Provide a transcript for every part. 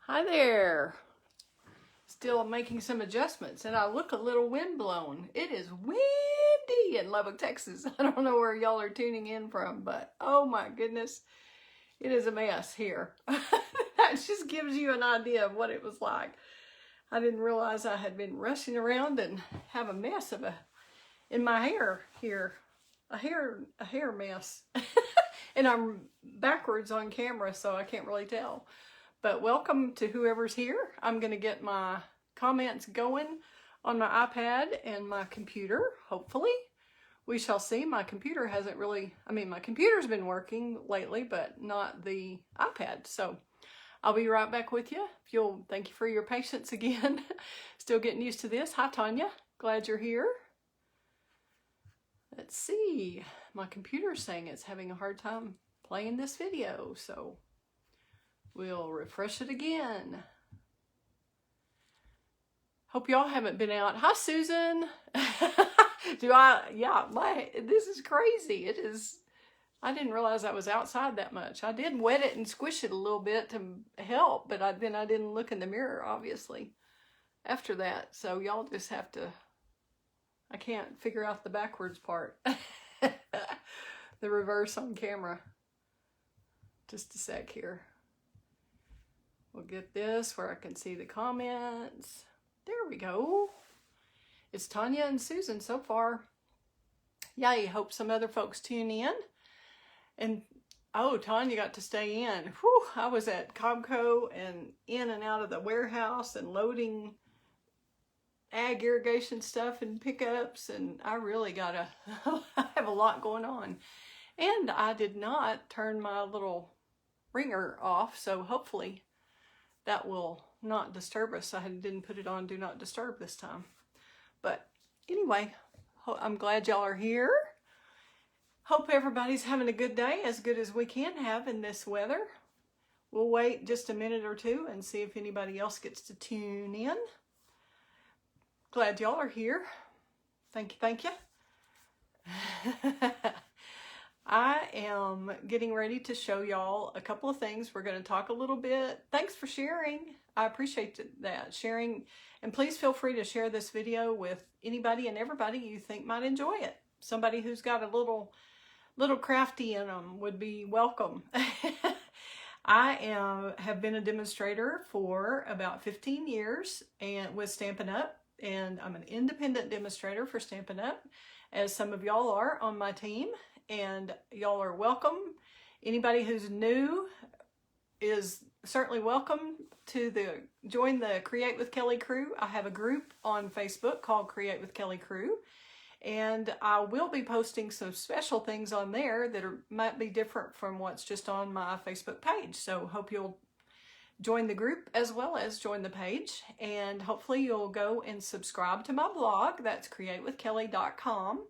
Hi there. Still making some adjustments and I look a little windblown. It is windy in Lubbock, Texas. I don't know where y'all are tuning in from, but oh my goodness, it is a mess here. That just gives you an idea of what it was like. I didn't realize I had been rushing around and have a mess of in my hair here. A hair mess. And I'm backwards on camera, so I can't really tell. But welcome to whoever's here. I'm going to get my comments going on my iPad and my computer, hopefully. We shall see. My computer hasn't really, my computer's been working lately, but not the iPad. So I'll be right back with you. Thank you for your patience again. Still getting used to this. Hi, Tanya. Glad you're here. Let's see. My computer's saying it's having a hard time playing this video, so we'll refresh it again. Hope y'all haven't been out. Hi, Susan. This is crazy. It is. I didn't realize I was outside that much. I did wet it and squish it a little bit to help, but then I didn't look in the mirror, obviously, after that. So y'all just have to, I can't figure out the backwards part. The reverse on camera. Just a sec here. We'll get this where I can see the comments. There we go. It's Tanya and Susan so far. Yay, hope some other folks tune in. And, oh, Tanya got to stay in. Whew, I was at Cobco and in and out of the warehouse and loading ag irrigation stuff and pickups. And I really I have a lot going on. And I did not turn my little ringer off, so hopefully that will not disturb us. I didn't put it on Do Not Disturb this time. But anyway, I'm glad y'all are here. Hope everybody's having a good day, as good as we can have in this weather. We'll wait just a minute or two and see if anybody else gets to tune in. Glad y'all are here. Thank you. I am getting ready to show y'all a couple of things. We're going to talk a little bit. Thanks for sharing. I appreciate that. Sharing. And please feel free to share this video with anybody and everybody you think might enjoy it. Somebody who's got a little crafty in them would be welcome. I have been a demonstrator for about 15 years and with Stampin Up. And I'm an independent demonstrator for Stampin Up, as some of y'all are on my team. And y'all are welcome. Anybody who's new is certainly welcome to join the Create with Kelley crew. I have a group on Facebook called Create with Kelley Crew, and I will be posting some special things on there that might be different from what's just on my Facebook page. So hope you'll join the group as well as join the page, and hopefully you'll go and subscribe to my blog. That's createwithkelley.com.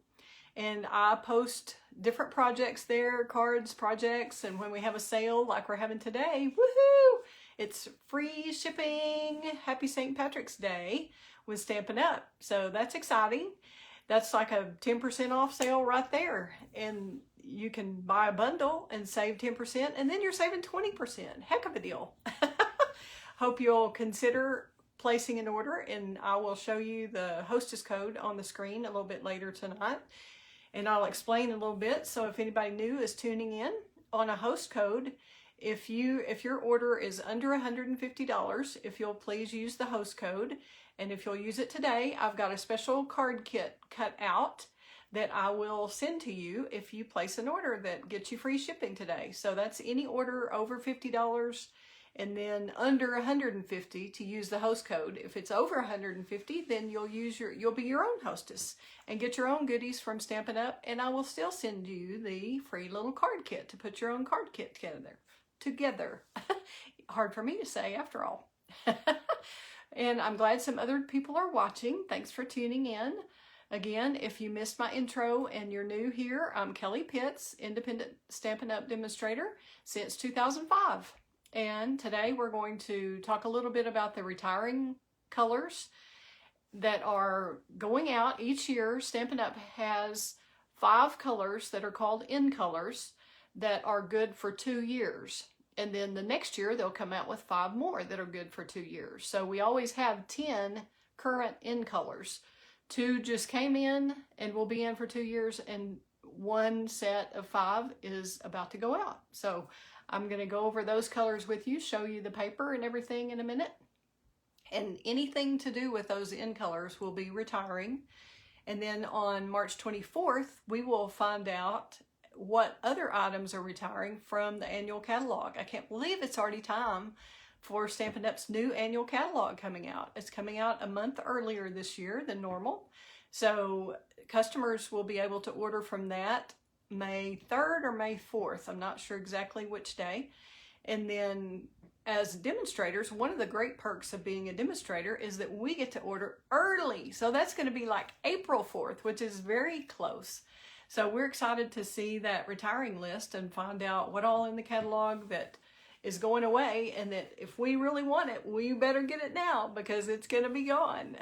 And I post different projects there, cards, projects, and when we have a sale like we're having today, woohoo! It's free shipping. Happy St. Patrick's Day with Stampin' Up. So that's exciting. That's like a 10% off sale right there. And you can buy a bundle and save 10%, and then you're saving 20%. Heck of a deal. Hope you'll consider placing an order, and I will show you the hostess code on the screen a little bit later tonight. And I'll explain a little bit. So if anybody new is tuning in on a host code, if your order is under $150, if you'll please use the host code, and if you'll use it today, I've got a special card kit cut out that I will send to you if you place an order that gets you free shipping today. So that's any order over $50 and then under $150 to use the host code. If it's over $150, then you'll be your own hostess and get your own goodies from Stampin' Up, and I will still send you the free little card kit to put your own card kit together. Hard for me to say after all. And I'm glad some other people are watching. Thanks for tuning in. Again, if you missed my intro and you're new here, I'm Kelley Pitts, independent Stampin' Up demonstrator since 2005. And today we're going to talk a little bit about the retiring colors that are going out each year. Stampin' Up has 5 colors that are called in colors that are good for 2 years. And then the next year, they'll come out with 5 more that are good for 2 years. So we always have 10 current in colors. 2 just came in and will be in for 2 years, and 1 set of 5 is about to go out. So I'm going to go over those colors with you, show you the paper and everything in a minute. And anything to do with those in colors will be retiring. And then on March 24th, we will find out what other items are retiring from the annual catalog. I can't believe it's already time for Stampin' Up's new annual catalog coming out. It's coming out a month earlier this year than normal. So customers will be able to order from that May 3rd or May 4th. I'm not sure exactly which day. And then as demonstrators, one of the great perks of being a demonstrator is that we get to order early. So that's going to be like April 4th, which is very close. So we're excited to see that retiring list and find out what all in the catalog that is going away, and that if we really want it, we better get it now because it's going to be gone.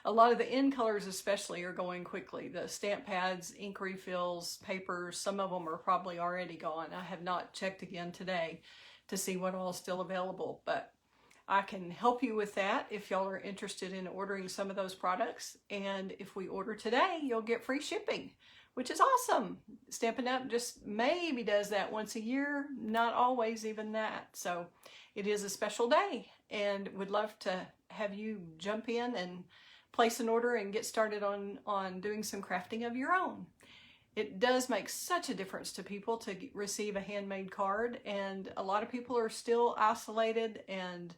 A lot of the in colors especially are going quickly. The stamp pads, ink refills, papers, some of them are probably already gone. I have not checked again today to see what all is still available, but I can help you with that if y'all are interested in ordering some of those products. And if we order today, you'll get free shipping, which is awesome. Stampin' Up just maybe does that once a year, not always even that. So it is a special day, and would love to have you jump in and place an order and get started on doing some crafting of your own. It does make such a difference to people to receive a handmade card, and a lot of people are still isolated and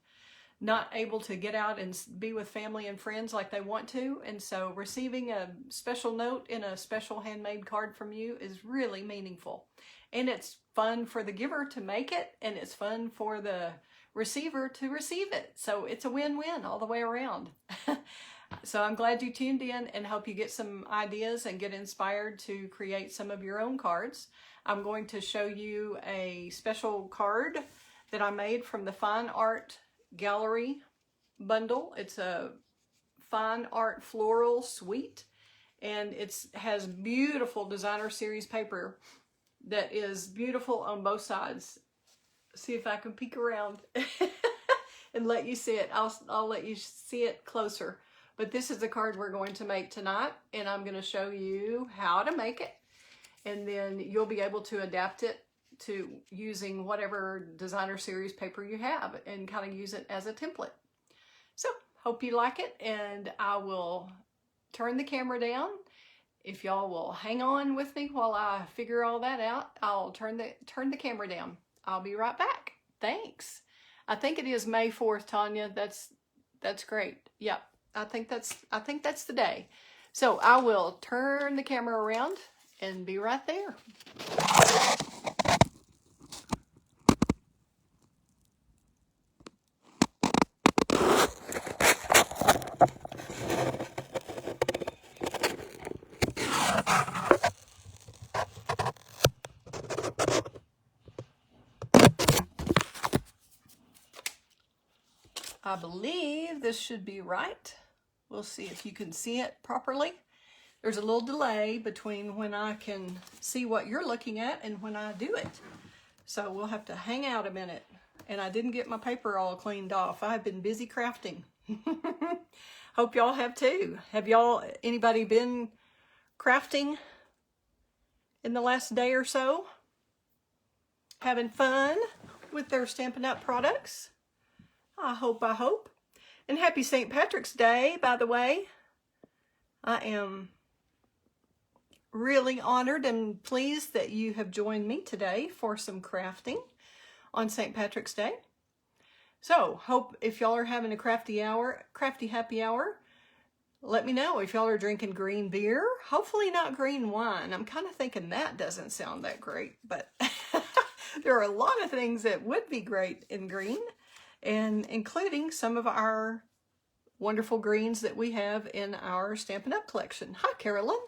not able to get out and be with family and friends like they want to. And so receiving a special note in a special handmade card from you is really meaningful. And it's fun for the giver to make it, and it's fun for the receiver to receive it. So it's a win-win all the way around. So I'm glad you tuned in, and hope you get some ideas and get inspired to create some of your own cards. I'm going to show you a special card that I made from the Fine Art Gallery bundle. It's a Fine Art Floral suite, and it has beautiful designer series paper that is beautiful on both sides. See if I can peek around and let you see it. I'll let you see it closer. But this is the card we're going to make tonight, and I'm going to show you how to make it, and then you'll be able to adapt it to using whatever designer series paper you have and kind of use it as a template. So hope you like it, and I will turn the camera down. If y'all will hang on with me while I figure all that out, I'll turn the camera down. I'll be right back. Thanks. I think it is May 4th, Tanya. That's great. Yep. I think that's the day. So I will turn the camera around and be right there. I believe this should be right. We'll see if you can see it properly. There's a little delay between when I can see what you're looking at and when I do it. So we'll have to hang out a minute. And I didn't get my paper all cleaned off. I've been busy crafting. Hope y'all have too. Have anybody been crafting in the last day or so? Having fun with their Stampin' Up products? I hope. And happy St. Patrick's Day, by the way. I am really honored and pleased that you have joined me today for some crafting on St. Patrick's Day. So, hope if y'all are having a crafty happy hour, let me know if y'all are drinking green beer. Hopefully not green wine. I'm kind of thinking that doesn't sound that great, but there are a lot of things that would be great in green, and including some of our wonderful greens that we have in our Stampin' Up collection. Hi, Carolyn.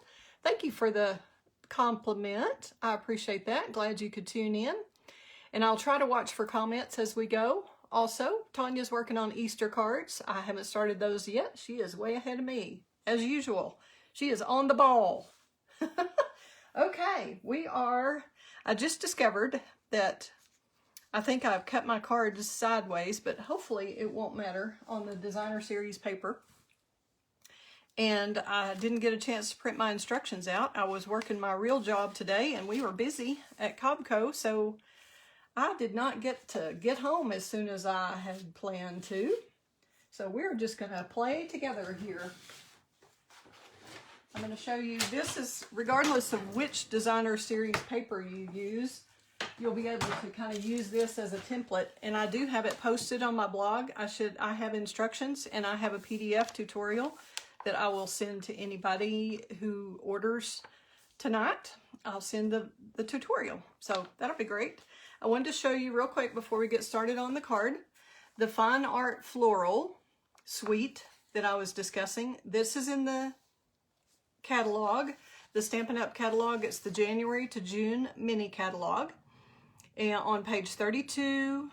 Thank you for the compliment. I appreciate that. Glad you could tune in. And I'll try to watch for comments as we go. Also, Tanya's working on Easter cards. I haven't started those yet. She is way ahead of me, as usual. She is on the ball. Okay, I just discovered that I think I've cut my cards sideways, but hopefully it won't matter on the designer series paper. And I didn't get a chance to print my instructions out. I was working my real job today and we were busy at Cobco, so I did not get to get home as soon as I had planned to. So we're just gonna play together here. I'm gonna show you, this is, regardless of which designer series paper you use, you'll be able to kind of use this as a template. And I do have it posted on my blog. I have instructions and I have a PDF tutorial that I will send to anybody who orders tonight. I'll send the tutorial. So that'll be great. I wanted to show you real quick before we get started on the card, the Fine Art Floral suite that I was discussing. This is in the catalog, the Stampin' Up catalog. It's the January to June mini catalog. And on page 32,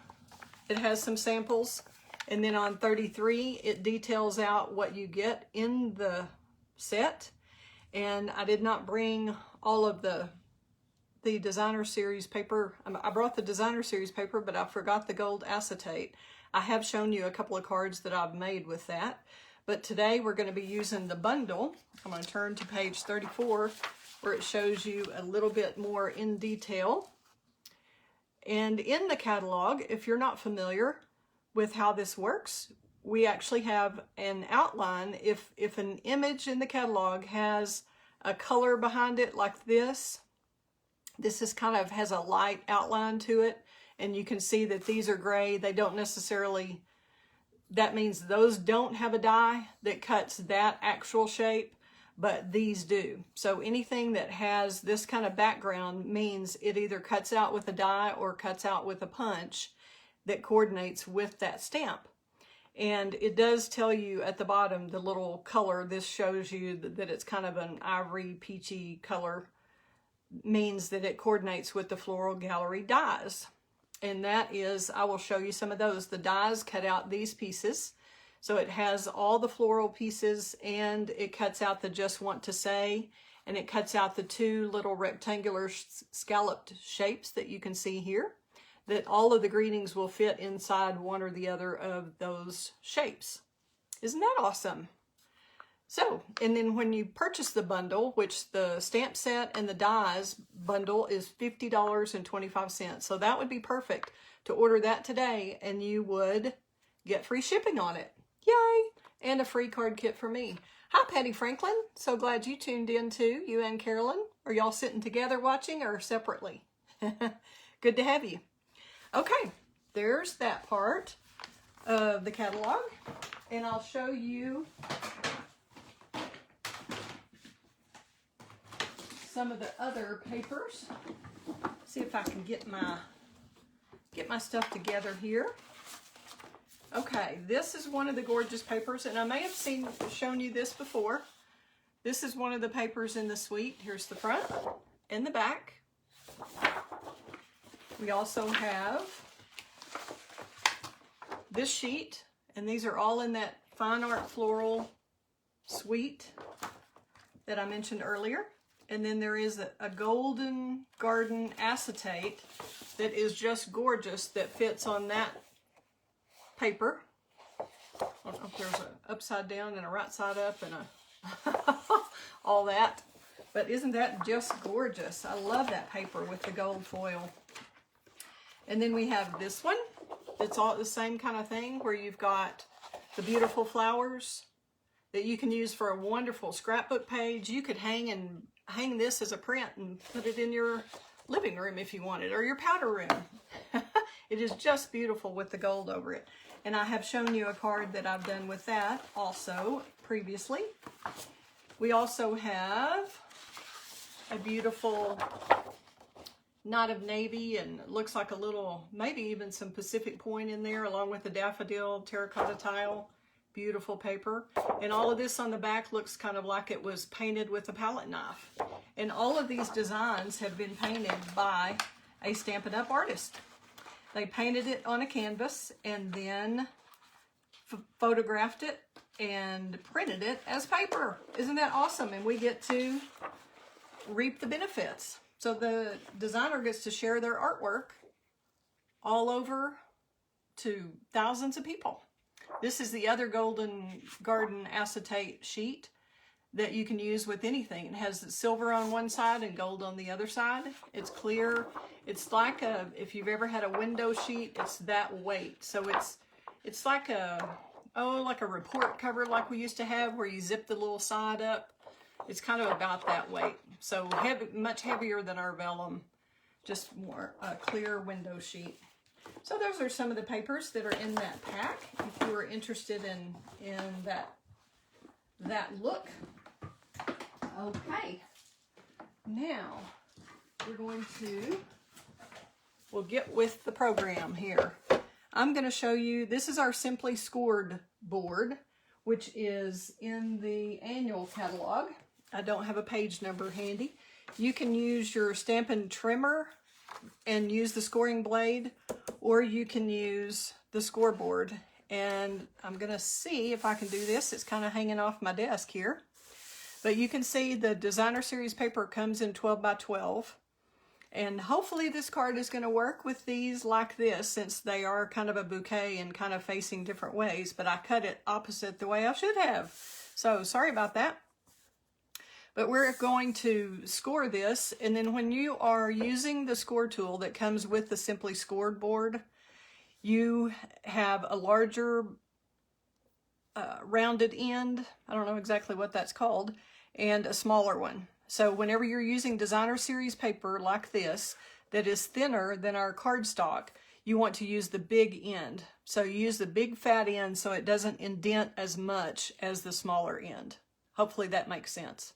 it has some samples. And then on 33, it details out what you get in the set. And I did not bring all of the designer series paper. I brought the designer series paper, but I forgot the gold acetate. I have shown you a couple of cards that I've made with that. But today we're going to be using the bundle. I'm going to turn to page 34 where it shows you a little bit more in detail. And in the catalog, if you're not familiar with how this works, we actually have an outline. If an image in the catalog has a color behind it like this is kind of has a light outline to it, and you can see that these are gray. They don't necessarily, that means those don't have a die that cuts that actual shape, but these do. So anything that has this kind of background means it either cuts out with a die or cuts out with a punch that coordinates with that stamp. And it does tell you at the bottom the little color. This shows you that it's kind of an ivory peachy color, means that it coordinates with the Floral Gallery dies. And that is, I will show you some of those. The dies cut out these pieces. So it has all the floral pieces, and it cuts out the Just Want to Say, and it cuts out the two little rectangular scalloped shapes that you can see here, that all of the greetings will fit inside one or the other of those shapes. Isn't that awesome? So, and then when you purchase the bundle, which the stamp set and the dies bundle is $50.25. So that would be perfect to order that today, and you would get free shipping on it. Yay! And a free card kit for me. Hi, Patty Franklin. So glad you tuned in too, you and Carolyn. Are y'all sitting together watching or separately? Good to have you. Okay, there's that part of the catalog. And I'll show you some of the other papers. See if I can get my stuff together here. Okay, this is one of the gorgeous papers, and I may have shown you this before. This is one of the papers in the suite. Here's the front and the back. We also have this sheet, and these are all in that Fine Art Floral suite that I mentioned earlier. And then there is a Golden Garden acetate that is just gorgeous that fits on that paper. I don't know if there's an upside down and a right side up and a all that. But isn't that just gorgeous? I love that paper with the gold foil. And then we have this one. It's all the same kind of thing where you've got the beautiful flowers that you can use for a wonderful scrapbook page. You could hang this as a print and put it in your living room if you wanted, or your powder room. It is just beautiful with the gold over it. And I have shown you a card that I've done with that also previously. We also have a beautiful knot of navy, and it looks like a little, maybe even some Pacific point in there, along with the daffodil terracotta tile. Beautiful paper. And all of this on the back looks kind of like it was painted with a palette knife. And all of these designs have been painted by a Stampin' Up artist. They painted it on a canvas and then photographed it and printed it as paper. Isn't that awesome? And we get to reap the benefits. So the designer gets to share their artwork all over to thousands of people. This is the other Golden Garden acetate sheet that you can use with anything. It has silver on one side and gold on the other side. It's clear. It's like if you've ever had a window sheet, it's that weight. So it's like like a report cover like we used to have where you zip the little side up. It's kind of about that weight. So heavy, much heavier than our vellum, just more clear window sheet. So those are some of the papers that are in that pack if you are interested in that look. Okay, now we'll get with the program here. I'm going to show you, this is our Simply Scored board, which is in the annual catalog. I don't have a page number handy. You can use your Stampin' trimmer and use the scoring blade, or you can use the scoreboard. And I'm going to see if I can do this. It's kind of hanging off my desk here. But you can see the Designer Series paper comes in 12 by 12. And hopefully this card is going to work with these like this, since they are kind of a bouquet and kind of facing different ways. But I cut it opposite the way I should have. So sorry about that. But we're going to score this. And then when you are using the score tool that comes with the Simply Scored board, you have a larger rounded end. I don't know exactly what that's called. And a smaller one. So whenever you're using Designer Series paper like this, that is thinner than our cardstock, you want to use the big end. So you use the big fat end so it doesn't indent as much as the smaller end. Hopefully that makes sense.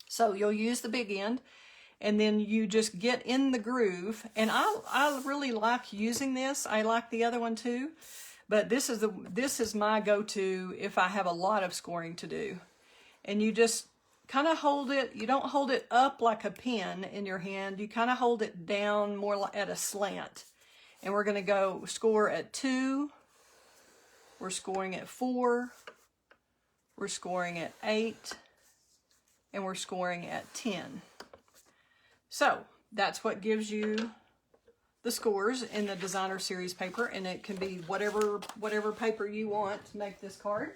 So you'll use the big end, and then you just get in the groove. And I really like using this. I like the other one too, but this is my go-to if I have a lot of scoring to do. And you just kind of hold it. You don't hold it up like a pen in your hand. You kind of hold it down more like at a slant. And we're going to go score at 2. We're scoring at 4. We're scoring at 8. And we're scoring at 10. So that's what gives you the scores in the Designer Series paper. And it can be whatever paper you want to make this card.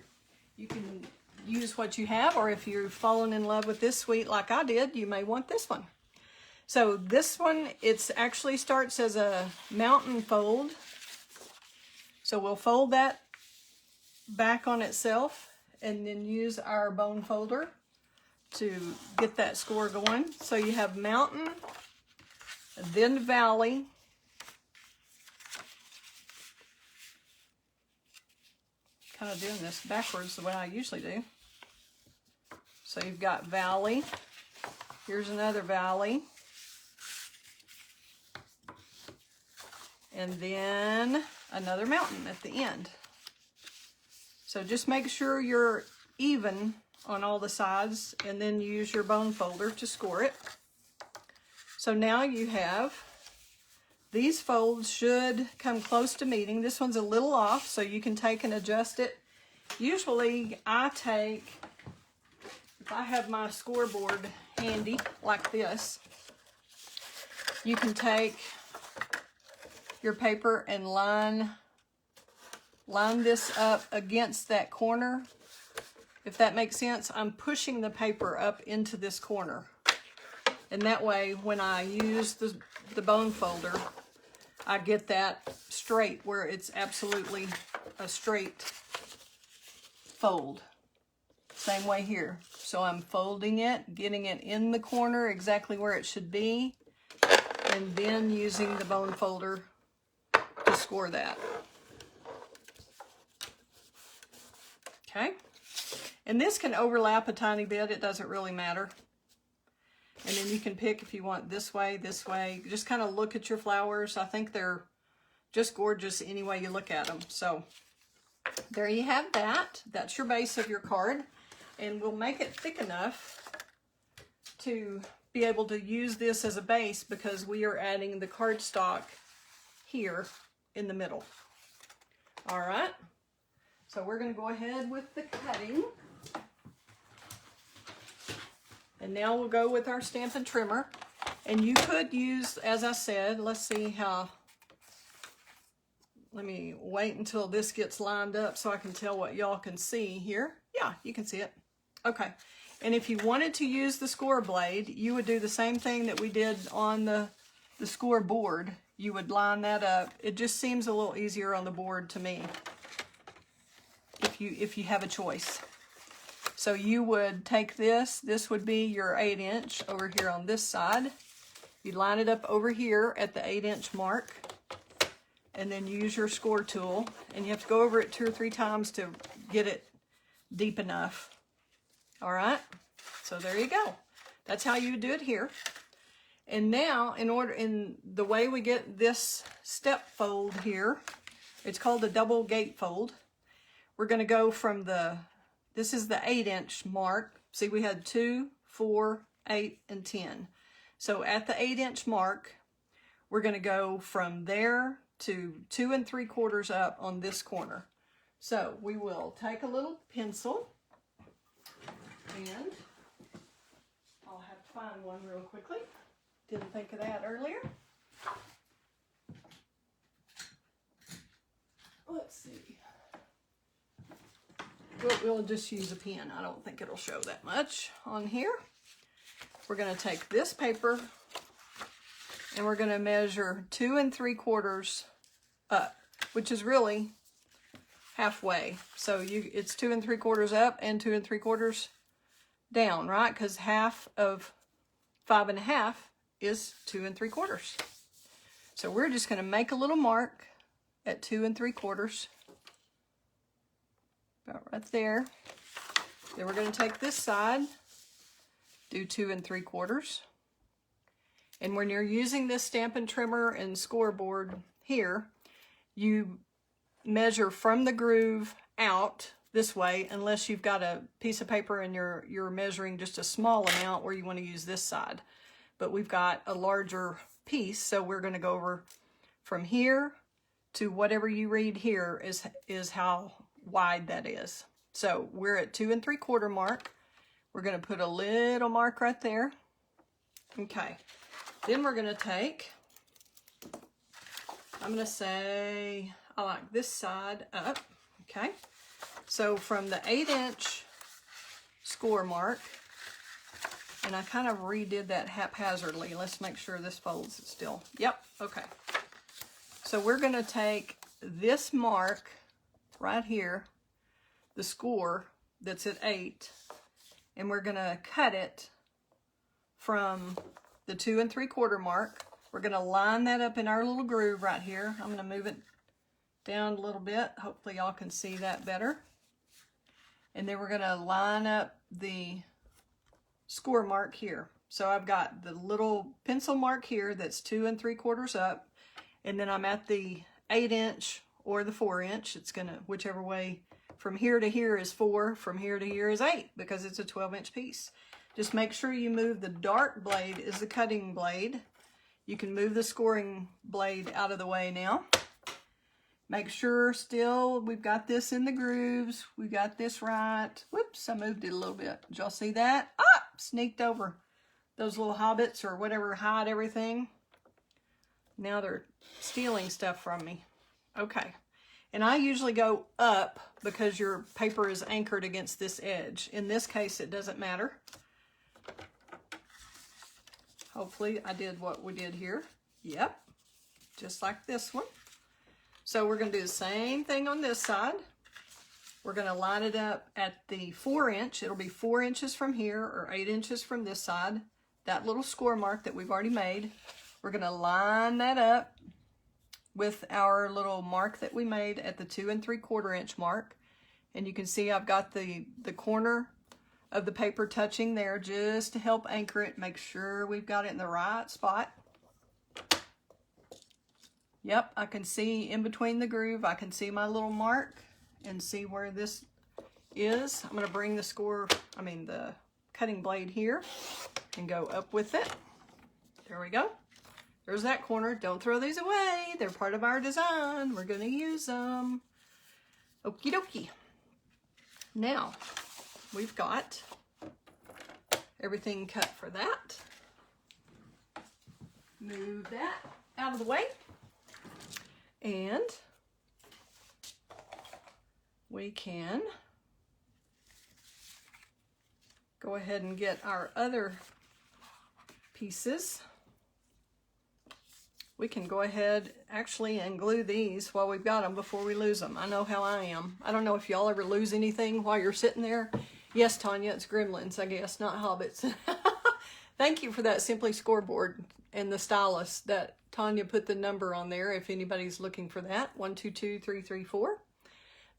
You can use what you have, or if you've fallen in love with this suite like I did, you may want this one. So this one, it actually starts as a mountain fold. So we'll fold that back on itself and then use our bone folder to get that score going. So you have mountain, then valley, kind of doing this backwards the way I usually do. So you've got valley, here's another valley, and then another mountain at the end. So just make sure you're even on all the sides, and then use your bone folder to score it. So now you have, these folds should come close to meeting. This one's a little off, so you can take and adjust it. Usually I take, if I have my scoreboard handy like this, you can take your paper and line this up against that corner. If that makes sense, I'm pushing the paper up into this corner. And that way, when I use the bone folder, I get that straight where it's absolutely a straight fold. Same way here. So I'm folding it, getting it in the corner exactly where it should be, and then using the bone folder to score that. Okay? And this can overlap a tiny bit. It doesn't really matter. And then you can pick if you want this way, this way. Just kind of look at your flowers. I think they're just gorgeous any way you look at them. So there you have that. That's your base of your card. And we'll make it thick enough to be able to use this as a base because we are adding the cardstock here in the middle. All right. So we're going to go ahead with the cutting. And now we'll go with our Stampin' trimmer. And you could use, as I said, let's see how let me wait until this gets lined up so I can tell what y'all can see here. Yeah, you can see it. Okay. And if you wanted to use the score blade, you would do the same thing that we did on the score board. You would line that up. It just seems a little easier on the board to me if you have a choice. So you would take this would be your 8" over here on this side. You'd line it up over here at the 8" mark, and then use your score tool, and you have to go over it 2 or 3 times to get it deep enough. All right, so there you go. That's how you do it here. And now, in the way we get this step fold here, it's called a double gatefold. We're going to go from this is the 8" mark. See, we had 2, 4, 8, and 10. So at the 8" mark, we're going to go from there to 2 3/4 up on this corner. So we will take a little pencil, and I'll have to find one real quickly. Didn't think of that earlier. Let's see. We'll just use a pen. I don't think it'll show that much on here. We're going to take this paper and we're going to measure 2 3/4 up, which is really halfway. So it's 2 3/4 up and 2 3/4 down, right? Because half of 5 1/2 is 2 3/4. So we're just going to make a little mark at 2 3/4, about right there. Then we're going to take this side, do 2 3/4. And when you're using this Stampin' Trimmer and scoreboard here, you measure from the groove out this way, unless you've got a piece of paper and you're measuring just a small amount where you want to use this side. But we've got a larger piece, so we're going to go over from here to whatever you read here is how wide that is. So we're at 2 3/4 mark. We're going to put a little mark right there. Okay. Then we're going to take, I'm going to say, I like this side up. Okay. So from the 8" score mark, and I kind of redid that haphazardly. Let's make sure this folds it still. Yep. Okay. So we're going to take this mark right here, the score that's at 8, and we're going to cut it from the 2 3/4 mark. We're going to line that up in our little groove right here. I'm going to move it down a little bit. Hopefully y'all can see that better. And then we're going to line up the score mark here. So I've got the little pencil mark here that's 2 3/4 up, and then I'm at the 8" or the 4". It's going to, whichever way, from here to here is 4, from here to here is 8, because it's a 12" piece. Just make sure you move the dart blade is the cutting blade. You can move the scoring blade out of the way now. Make sure still we've got this in the grooves. We got this right. Whoops, I moved it a little bit. Did y'all see that? Ah, sneaked over those little hobbits or whatever hide everything. Now they're stealing stuff from me. Okay. And I usually go up because your paper is anchored against this edge. In this case, it doesn't matter. Hopefully I did what we did here. Yep, just like this one. So we're going to do the same thing on this side. We're going to line it up at the 4". It'll be 4 inches from here or 8 inches from this side. That little score mark that we've already made. We're going to line that up with our little mark that we made at the 2 3/4 mark. And you can see I've got the corner of the paper touching there just to help anchor it. Make sure we've got it in the right spot. Yep, I can see in between the groove, I can see my little mark and see where this is. I'm going to bring the cutting blade here and go up with it. There we go. There's that corner. Don't throw these away. They're part of our design. We're going to use them. Okie dokie. Now, we've got everything cut for that. Move that out of the way. And we can go ahead and get our other pieces. We can go ahead actually and glue these while we've got them before we lose them. I know how I am. I don't know if y'all ever lose anything while you're sitting there. Yes, Tanya, it's gremlins, I guess, not hobbits. Thank you for that Simply scoreboard and the stylus that Tanya put the number on there if anybody's looking for that. 122334.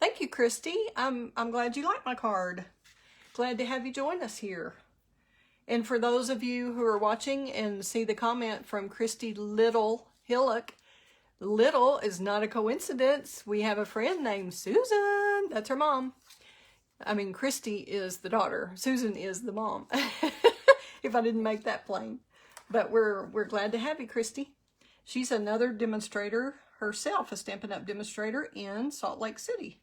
Thank you, Christy. I'm glad you like my card. Glad to have you join us here. And for those of you who are watching and see the comment from Christy Little Hillock, Little is not a coincidence. We have a friend named Susan. That's her mom. I mean, Christy is the daughter. Susan is the mom. If I didn't make that plain. But we're glad to have you, Christy. She's another demonstrator herself, a Stampin' Up! Demonstrator in Salt Lake City.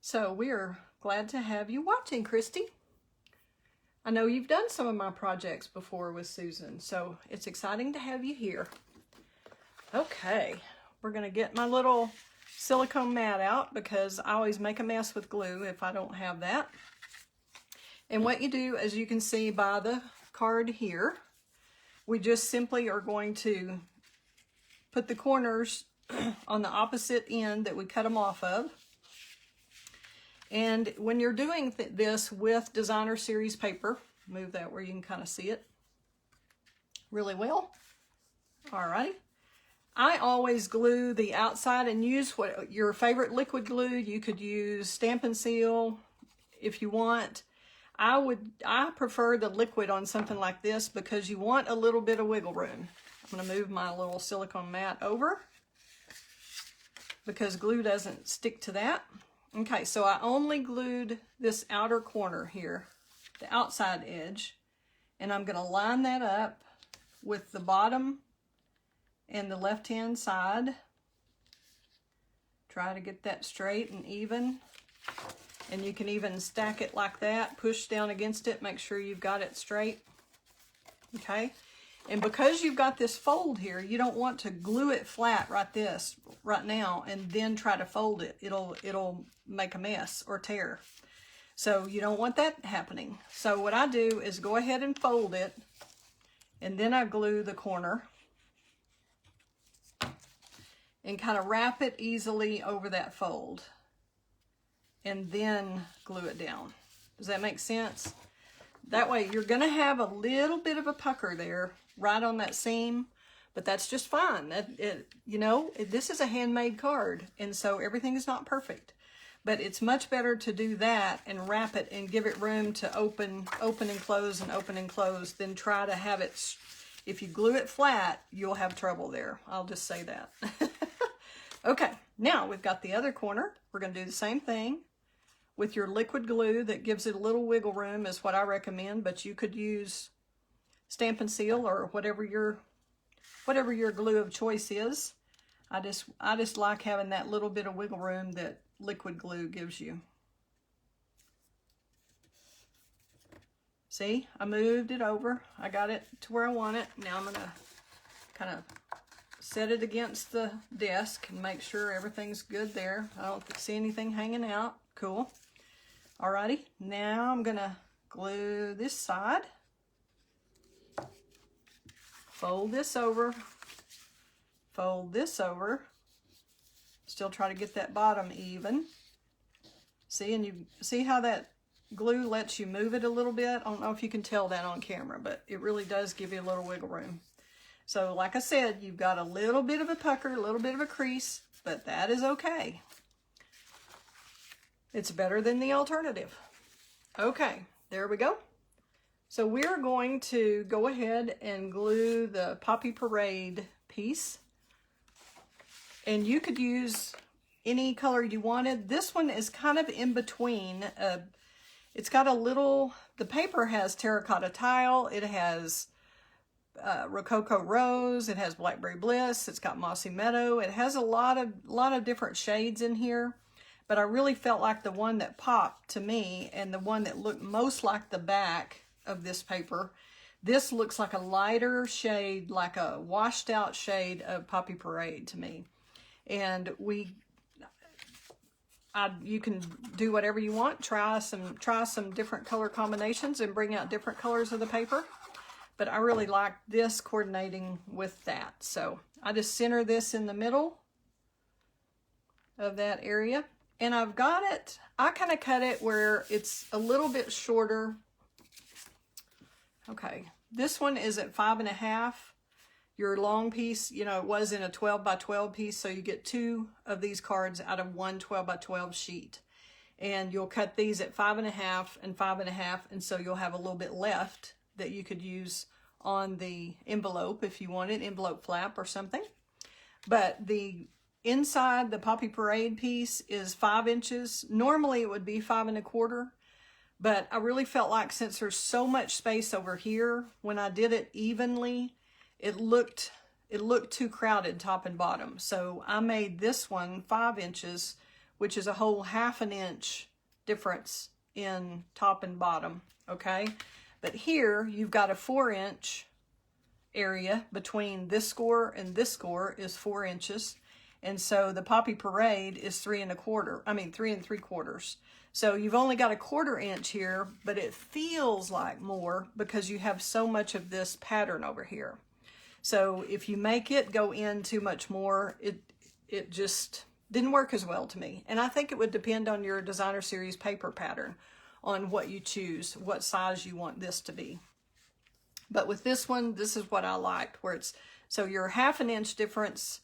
So we're glad to have you watching, Christy. I know you've done some of my projects before with Susan, so it's exciting to have you here. Okay, we're going to get my little silicone mat out because I always make a mess with glue if I don't have that. And what you do, as you can see by the card here, we just simply are going to put the corners on the opposite end that we cut them off of. And when you're doing this with designer series paper, move that where you can kind of see it really well. Alrighty. I always glue the outside and use what your favorite liquid glue. You could use Stampin' Seal if you want. I prefer the liquid on something like this because you want a little bit of wiggle room. I'm going to move my little silicone mat over because glue doesn't stick to that. Okay, so I only glued this outer corner here, the outside edge, and I'm going to line that up with the bottom and the left-hand side. Try to get that straight and even. And you can even stack it like that, push down against it, make sure you've got it straight. Okay, and because you've got this fold here, you don't want to glue it flat right now and then try to fold it. It'll make a mess or tear. So you don't want that happening. So what I do is go ahead and fold it, and then I glue the corner and kind of wrap it easily over that fold, and then glue it down. Does that make sense? That way you're going to have a little bit of a pucker there right on that seam, but that's just fine. This is a handmade card, and so everything is not perfect. But it's much better to do that and wrap it and give it room to open and close and open and close than try to have it. If you glue it flat, you'll have trouble there. I'll just say that. Okay, now we've got the other corner. We're going to do the same thing with your liquid glue that gives it a little wiggle room is what I recommend, but you could use Stampin' Seal or whatever your glue of choice is. I just like having that little bit of wiggle room that liquid glue gives you. See, I moved it over. I got it to where I want it. Now I'm going to kind of set it against the desk and make sure everything's good there. I don't see anything hanging out. Cool. Alrighty, now I'm going to glue this side. Fold this over. Fold this over. Still try to get that bottom even. See, and you see how that glue lets you move it a little bit? I don't know if you can tell that on camera, but it really does give you a little wiggle room. So like I said, you've got a little bit of a pucker, a little bit of a crease, but that is okay. It's better than the alternative. Okay, there we go. So we're going to go ahead and glue the Poppy Parade piece. And you could use any color you wanted. This one is kind of in between. It's got a little, the paper has terracotta tile, it has Rococo Rose, it has Blackberry Bliss, it's got Mossy Meadow. It has a lot of different shades in here, but I really felt like the one that popped to me and the one that looked most like the back of this paper, this looks like a lighter shade, like a washed out shade of Poppy Parade to me. And you can do whatever you want. Try some different color combinations and bring out different colors of the paper. But I really like this coordinating with that. So I just center this in the middle of that area. And I've got it, I kind of cut it where it's a little bit shorter. Okay, this one is at 5.5. Your long piece, you know, it was in a 12 by 12 piece, so you get 2 of these cards out of one 12 by 12 sheet. And you'll cut these at 5.5 and 5.5, and so you'll have a little bit left that you could use on the envelope if you wanted, envelope flap or something. But the inside, the Poppy Parade piece is 5 inches. Normally it would be 5.25, but I really felt like since there's so much space over here, when I did it evenly, it looked too crowded top and bottom. So I made this one 5 inches, which is a whole 1/2 inch difference in top and bottom, okay? But here you've got a 4-inch area between this score and this score is 4 inches. And so the Poppy Parade is 3 3/3. So you've only got a 1/4 inch here, but it feels like more because you have so much of this pattern over here. So if you make it go in too much more, it just didn't work as well to me. And I think it would depend on your designer series paper pattern, on what you choose, what size you want this to be. But with this one, this is what I liked, where it's, so you're 1/2 inch difference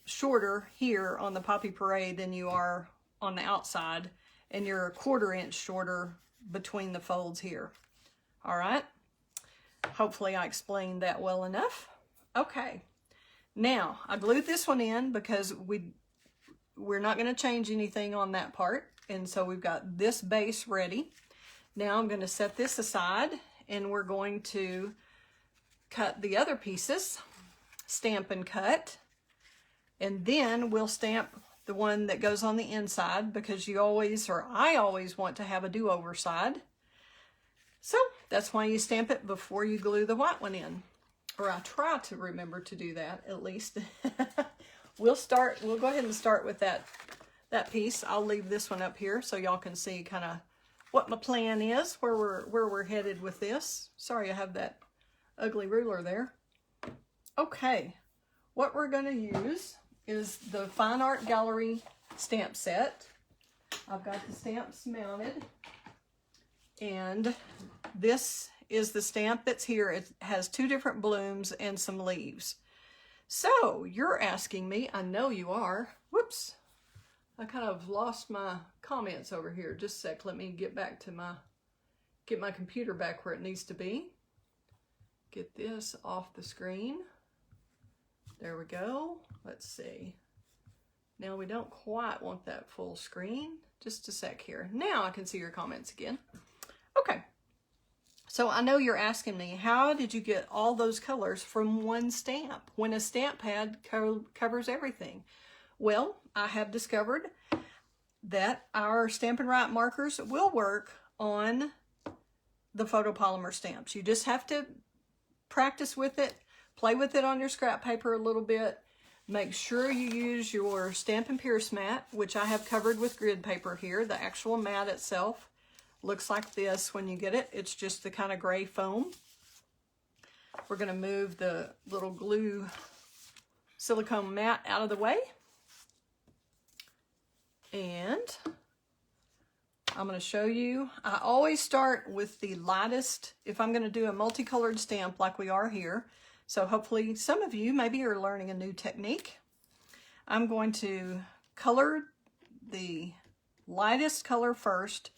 shorter here on the Poppy Parade than you are on the outside, and you're 1/4 inch shorter between the folds here. All right. Hopefully I explained that well enough. Okay. Now I glued this one in because we're not going to change anything on that part. And so we've got this base ready. Now I'm going to set this aside and we're going to cut the other pieces, stamp and cut. And then we'll stamp the one that goes on the inside because you always, or I always want to have a do-over side. So that's why you stamp it before you glue the white one in. Or I try to remember to do that at least. We'll go ahead and start with that piece. I'll leave this one up here so y'all can see kind of what my plan is, where we're headed with this. Sorry I have that ugly ruler there. Okay, what we're going to use is the Fine Art Gallery stamp set. I've got the stamps mounted, and this is the stamp that's here. It has 2 different blooms and some leaves. So you're asking me, I know you are, whoops, I kind of lost my comments over here. Just a sec, let me get back to get my computer back where it needs to be. Get this off the screen. There we go. Let's see. Now we don't quite want that full screen. Just a sec here. Now I can see your comments again. Okay. So I know you're asking me, how did you get all those colors from one stamp when a stamp pad covers everything? Well, I have discovered that our Stampin' Write markers will work on the photopolymer stamps. You just have to practice with it, play with it on your scrap paper a little bit. Make sure you use your Stampin' Pierce mat, which I have covered with grid paper here. The actual mat itself looks like this when you get it. It's just the kind of gray foam. We're going to move the little glue silicone mat out of the way. And I'm going to show you. I always start with the lightest if I'm going to do a multicolored stamp like we are here. So hopefully some of you maybe are learning a new technique. I'm going to color the lightest color first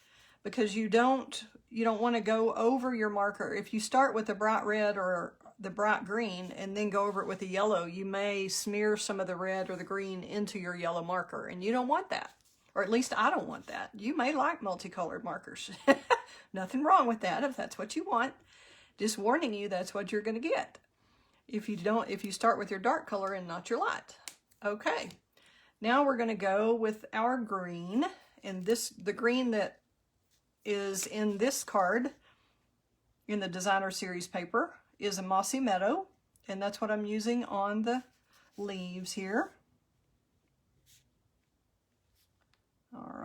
because you don't want to go over your marker. If you start with the bright red or the bright green and then go over it with the yellow, you may smear some of the red or the green into your yellow marker, and you don't want that. Or at least I don't want that. You may like multicolored markers. Nothing wrong with that if that's what you want. Just warning you, that's what you're going to get if you start with your dark color and not your light. Okay, now we're going to go with our green, and the green that is in this card in the designer series paper is a Mossy Meadow, and that's what I'm using on the leaves here.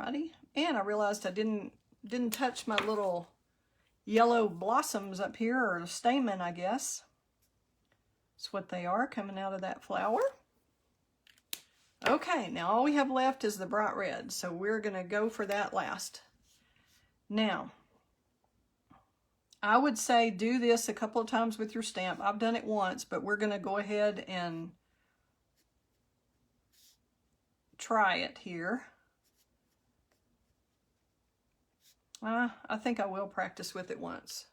Alrighty, and I realized I didn't touch my little yellow blossoms up here, or the stamen, I guess. That's what they are coming out of that flower. Okay, now all we have left is the bright red, so we're going to go for that last. Now, I would say do this a couple of times with your stamp. I've done it once, but we're going to go ahead and try it here. I think I will practice with it once.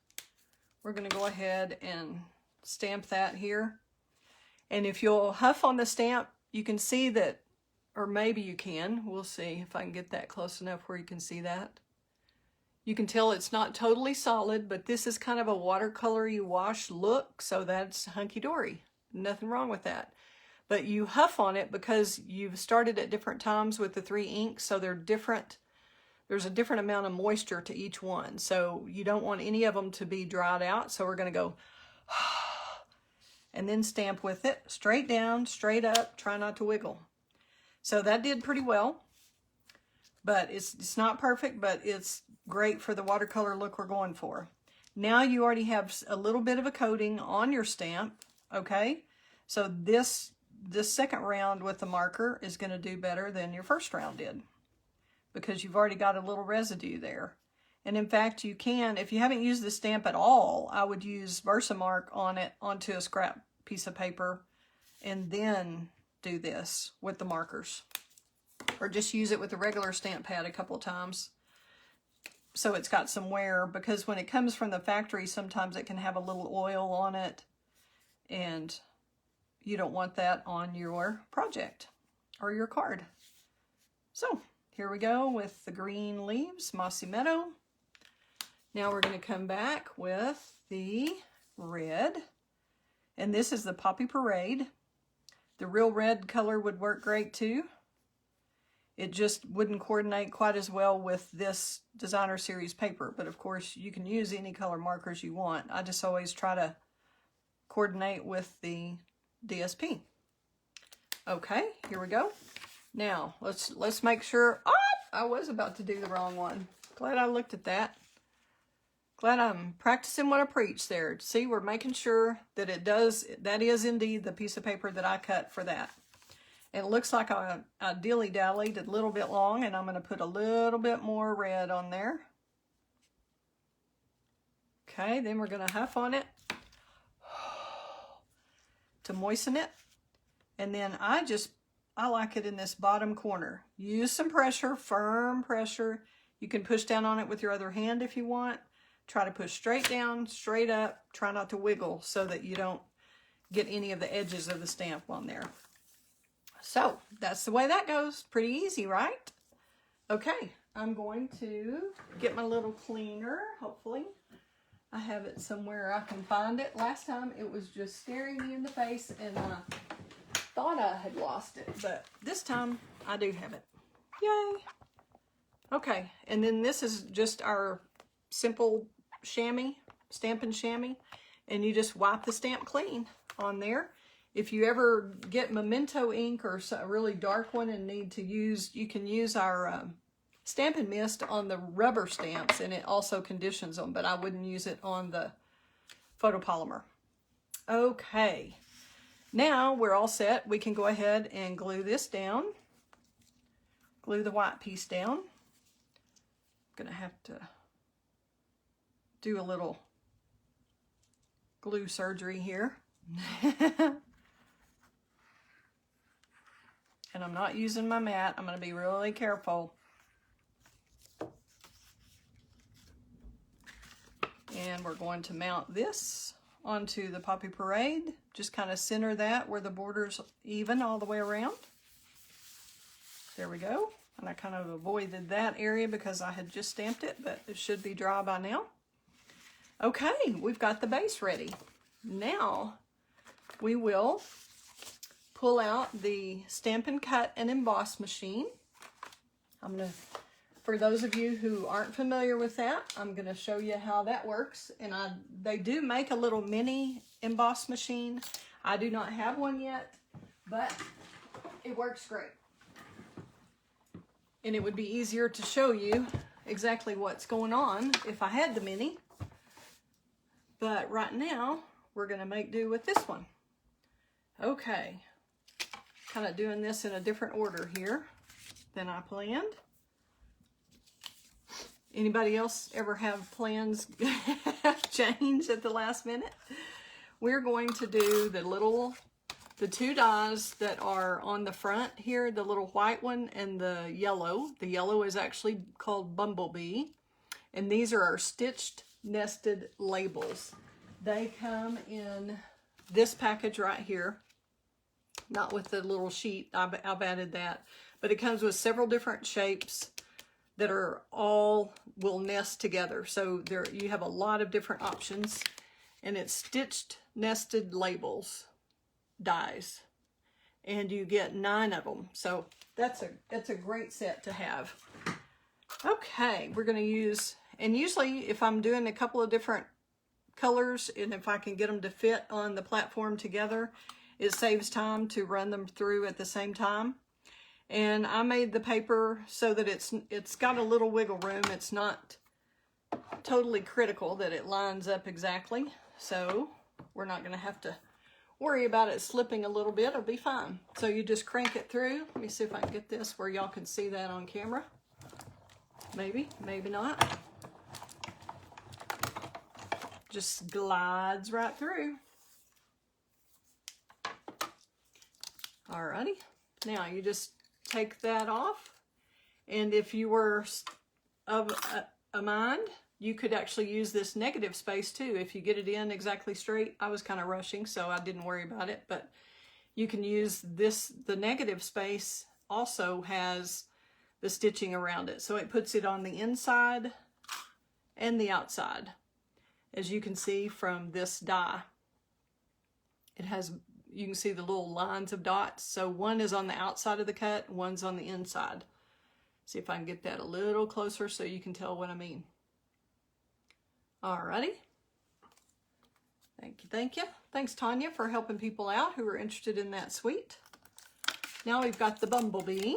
We're going to go ahead and stamp that here. And if you'll huff on the stamp, you can see that, or maybe you can. We'll see if I can get that close enough where you can see that. You can tell it's not totally solid, but this is kind of a watercolory wash look, so that's hunky-dory. Nothing wrong with that. But you huff on it because you've started at different times with the 3 inks, so they're different. There's a different amount of moisture to each one, so you don't want any of them to be dried out. So we're going to go and then stamp with it, straight down, straight up, try not to wiggle. So that did pretty well, but it's not perfect, but it's great for the watercolor look we're going for. Now you already have a little bit of a coating on your stamp, okay? So this second round with the marker is going to do better than your first round did, because you've already got a little residue there. And in fact, you can, if you haven't used the stamp at all, I would use Versamark on it onto a scrap piece of paper and then do this with the markers. Or just use it with a regular stamp pad a couple times so it's got some wear, because when it comes from the factory, sometimes it can have a little oil on it, and you don't want that on your project or your card. So here we go with the green leaves, Mossy Meadow. Now we're going to come back with the red, and this is the Poppy Parade. The real red color would work great too. It just wouldn't coordinate quite as well with this designer series paper, but of course you can use any color markers you want. I just always try to coordinate with the DSP. Okay, here we go. Now let's make sure. Oh, I was about to do the wrong one. Glad I looked at that. Glad I'm practicing what I preach there. See, we're making sure that it does, that is indeed the piece of paper that I cut for that. And it looks like I dilly-dallied a little bit long, and I'm going to put a little bit more red on there. Okay, then we're going to huff on it to moisten it. And then I like it in this bottom corner. Use some pressure, firm pressure. You can push down on it with your other hand if you want. Try to push straight down, straight up. Try not to wiggle so that you don't get any of the edges of the stamp on there. So that's the way that goes. Pretty easy, right? Okay, I'm going to get my little cleaner. Hopefully I have it somewhere I can find it. Last time it was just staring me in the face and I thought I had lost it, but this time I do have it. Yay! Okay, and then this is just our simple chamois, Stampin' Chamois, and you just wipe the stamp clean on there. If you ever get Memento ink or a really dark one and need to use, you can use our Stampin' Mist on the rubber stamps, and it also conditions them, but I wouldn't use it on the photopolymer. Okay, now we're all set. We can go ahead and glue this down. Glue the white piece down. I'm gonna have to do a little glue surgery here. And I'm not using my mat. I'm going to be really careful. And we're going to mount this onto the Poppy Parade. Just kind of center that where the border's even all the way around. There we go. And I kind of avoided that area because I had just stamped it, but it should be dry by now. Okay, we've got the base ready. Now we will pull out the Stampin' Cut and Emboss machine. For those of you who aren't familiar with that, I'm going to show you how that works. And they do make a little mini emboss machine. I do not have one yet, but it works great. And it would be easier to show you exactly what's going on if I had the mini. But right now, we're gonna make do with this one. Okay, kind of doing this in a different order here than I planned. Anybody else ever have plans change at the last minute? We're going to do the two dies that are on the front here, the little white one and the yellow. The yellow is actually called Bumblebee. And these are our stitched nested labels. They come in this package right here. Not with the little sheet, I've added that. But it comes with several different shapes that are all will nest together. So there you have a lot of different options, and it's stitched nested labels dies, and you get 9 of them. So that's a great set to have. Okay, we're going to use, and usually if I'm doing a couple of different colors and if I can get them to fit on the platform together, it saves time to run them through at the same time. And I made the paper so that it's got a little wiggle room. It's not totally critical that it lines up exactly. So we're not going to have to worry about it slipping a little bit. It'll be fine. So you just crank it through. Let me see if I can get this where y'all can see that on camera. Maybe, maybe not. Just glides right through. Alrighty. Now you just take that off, and if you were of a mind, you could actually use this negative space too. If you get it in exactly straight, I was kind of rushing, so I didn't worry about it, but you can use this. The negative space also has the stitching around it, so it puts it on the inside and the outside. As you can see from this die, it has, you can see the little lines of dots. So one is on the outside of the cut, one's on the inside. See if I can get that a little closer so you can tell what I mean. Alrighty. Thank you, thank you. Thanks, Tanya, for helping people out who are interested in that suite. Now we've got the Bumblebee.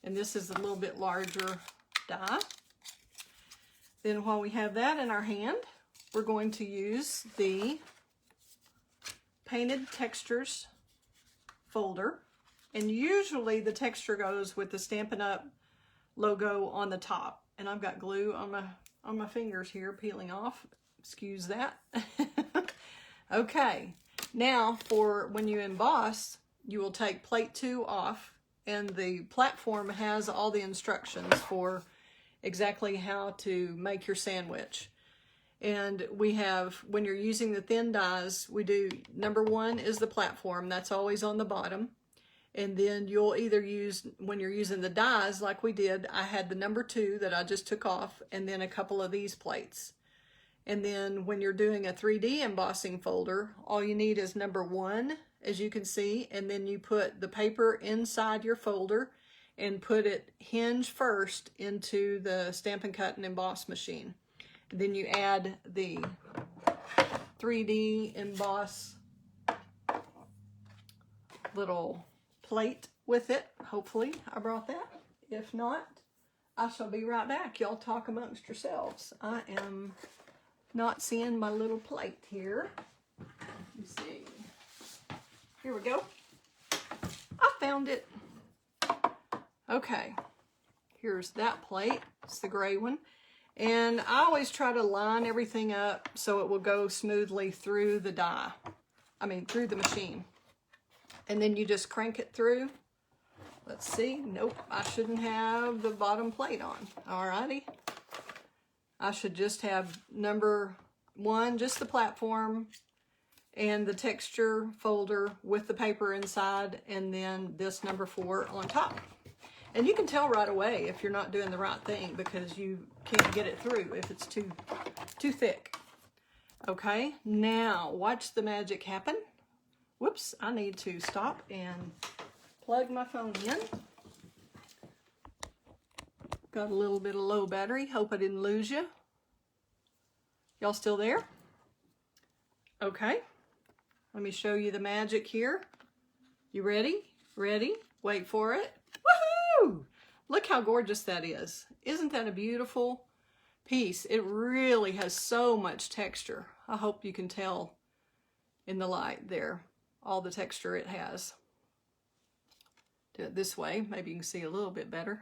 And this is a little bit larger die. Then while we have that in our hand, we're going to use the Painted Textures folder. And usually the texture goes with the Stampin' Up logo on the top. And I've got glue on my fingers here peeling off. Excuse that. Okay, now for when you emboss, you will take plate 2 off, and the platform has all the instructions for exactly how to make your sandwich. And we have, when you're using the thin dies, we do, number 1 is the platform. That's always on the bottom. And then you'll either use, when you're using the dies like we did, I had the number 2 that I just took off, and then a couple of these plates. And then when you're doing a 3D embossing folder, all you need is number 1, as you can see, and then you put the paper inside your folder and put it hinge first into the Stampin' Cut and Emboss machine. And then you add the 3D emboss little plate with it. Hopefully I brought that. If not, I shall be right back. Y'all talk amongst yourselves. I am not seeing my little plate here. Let me see. Here we go. I found it. Okay, here's that plate. It's the gray one. And I always try to line everything up so it will go smoothly through the die. Through the machine. And then you just crank it through. Let's see. Nope, I shouldn't have the bottom plate on. Alrighty. I should just have number 1, just the platform, and the texture folder with the paper inside, and then this number 4 on top. And you can tell right away if you're not doing the right thing because you can't get it through if it's too thick. Okay, now watch the magic happen. Whoops, I need to stop and plug my phone in. Got a little bit of low battery. Hope I didn't lose you. Y'all still there? Okay. Let me show you the magic here. You ready? Ready? Wait for it. Woohoo! Look how gorgeous that is. Isn't that a beautiful piece? It really has so much texture. I hope you can tell in the light there, all the texture it has. Do it this way, maybe you can see a little bit better.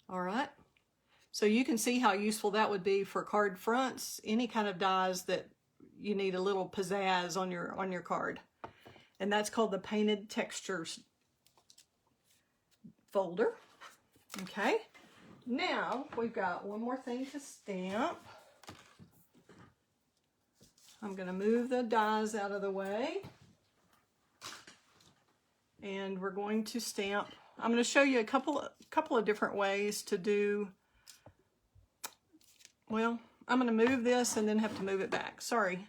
All right, so you can see how useful that would be for card fronts, any kind of dies that you need a little pizzazz on your card. And that's called the Painted Textures folder. Okay, now we've got one more thing to stamp. I'm going to move the dies out of the way. And we're going to stamp. I'm going to show you a couple of different ways to do. Well, I'm going to move this and then have to move it back. Sorry,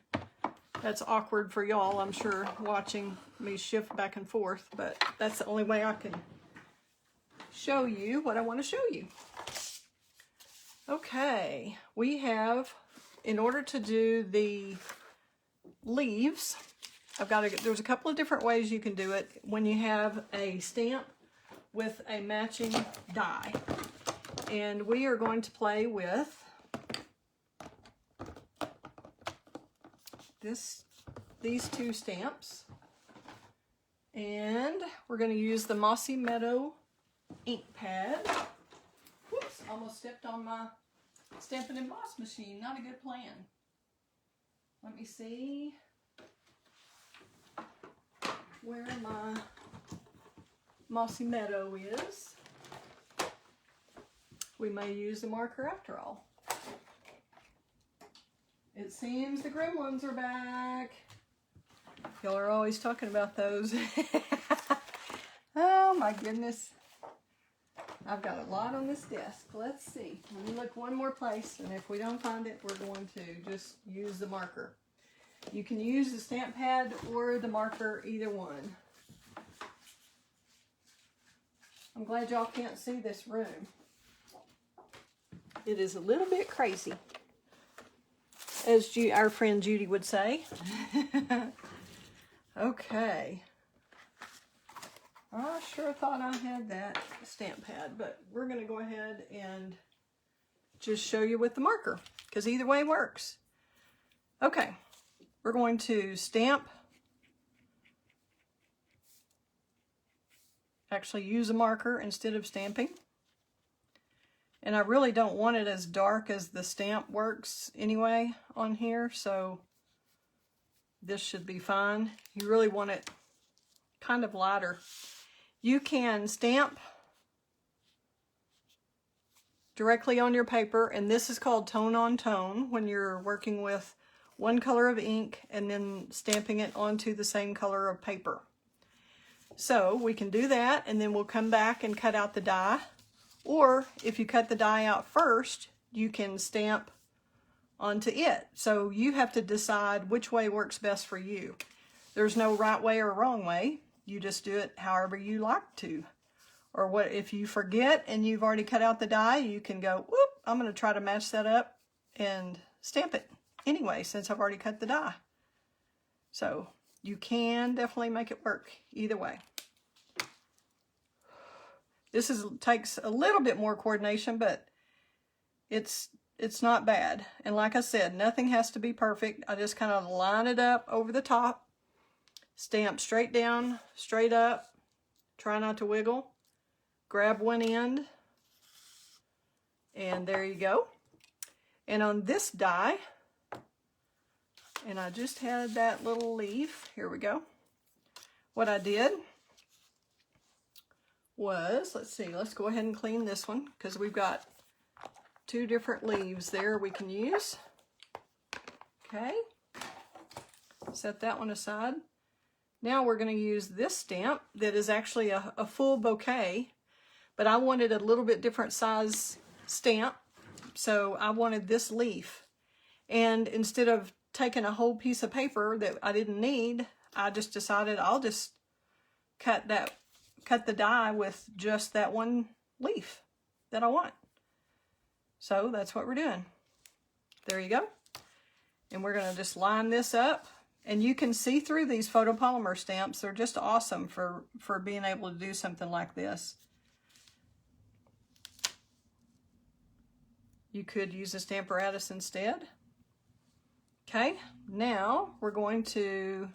that's awkward for y'all, I'm sure, watching me shift back and forth, but that's the only way I can show you what I want to show you. Okay, we have, in order to do the leaves, there's a couple of different ways you can do it when you have a stamp with a matching die. And we are going to play with these two stamps. And we're going to use the Mossy Meadow ink pad. Whoops, almost stepped on my Stamp and Emboss machine. Not a good plan. Let me see where my Mossy Meadow is. We may use the marker after all. It seems the gremlins are back. Y'all are always talking about those. Oh my goodness. I've got a lot on this desk. Let's see. Let me look one more place, and if we don't find it, we're going to just use the marker. You can use the stamp pad or the marker, either one. I'm glad y'all can't see this room. It is a little bit crazy, as our friend Judy would say. Okay. I sure thought I had that stamp pad, but we're going to go ahead and just show you with the marker, because either way works. Okay. We're going to stamp, actually use a marker instead of stamping. And I really don't want it as dark as the stamp works anyway on here, so this should be fine. You really want it kind of lighter. You can stamp directly on your paper, and this is called tone on tone when you're working with one color of ink and then stamping it onto the same color of paper. So we can do that, and then we'll come back and cut out the die. Or if you cut the die out first, you can stamp onto it. So you have to decide which way works best for you. There's no right way or wrong way. You just do it however you like to. Or what if you forget and you've already cut out the die, you can go, whoop, I'm going to try to match that up and stamp it anyway, since I've already cut the die. So you can definitely make it work either way. This takes a little bit more coordination, but it's not bad. And like I said, nothing has to be perfect. I just kind of line it up over the top, stamp straight down, straight up, try not to wiggle, grab one end, and there you go. And on this die, and I just had that little leaf, here we go. What I did was, let's see, let's go ahead and clean this one, because we've got two different leaves there we can use. Okay, set that one aside. Now we're going to use this stamp that is actually a full bouquet, but I wanted a little bit different size stamp, so I wanted this leaf. And instead of taking a whole piece of paper that I didn't need, I just decided I'll just cut the die with just that one leaf that I want. So that's what we're doing. There you go. And we're going to just line this up. And you can see through these photopolymer stamps. They're just awesome for being able to do something like this. You could use a Stamparatus instead. Okay, now we're going to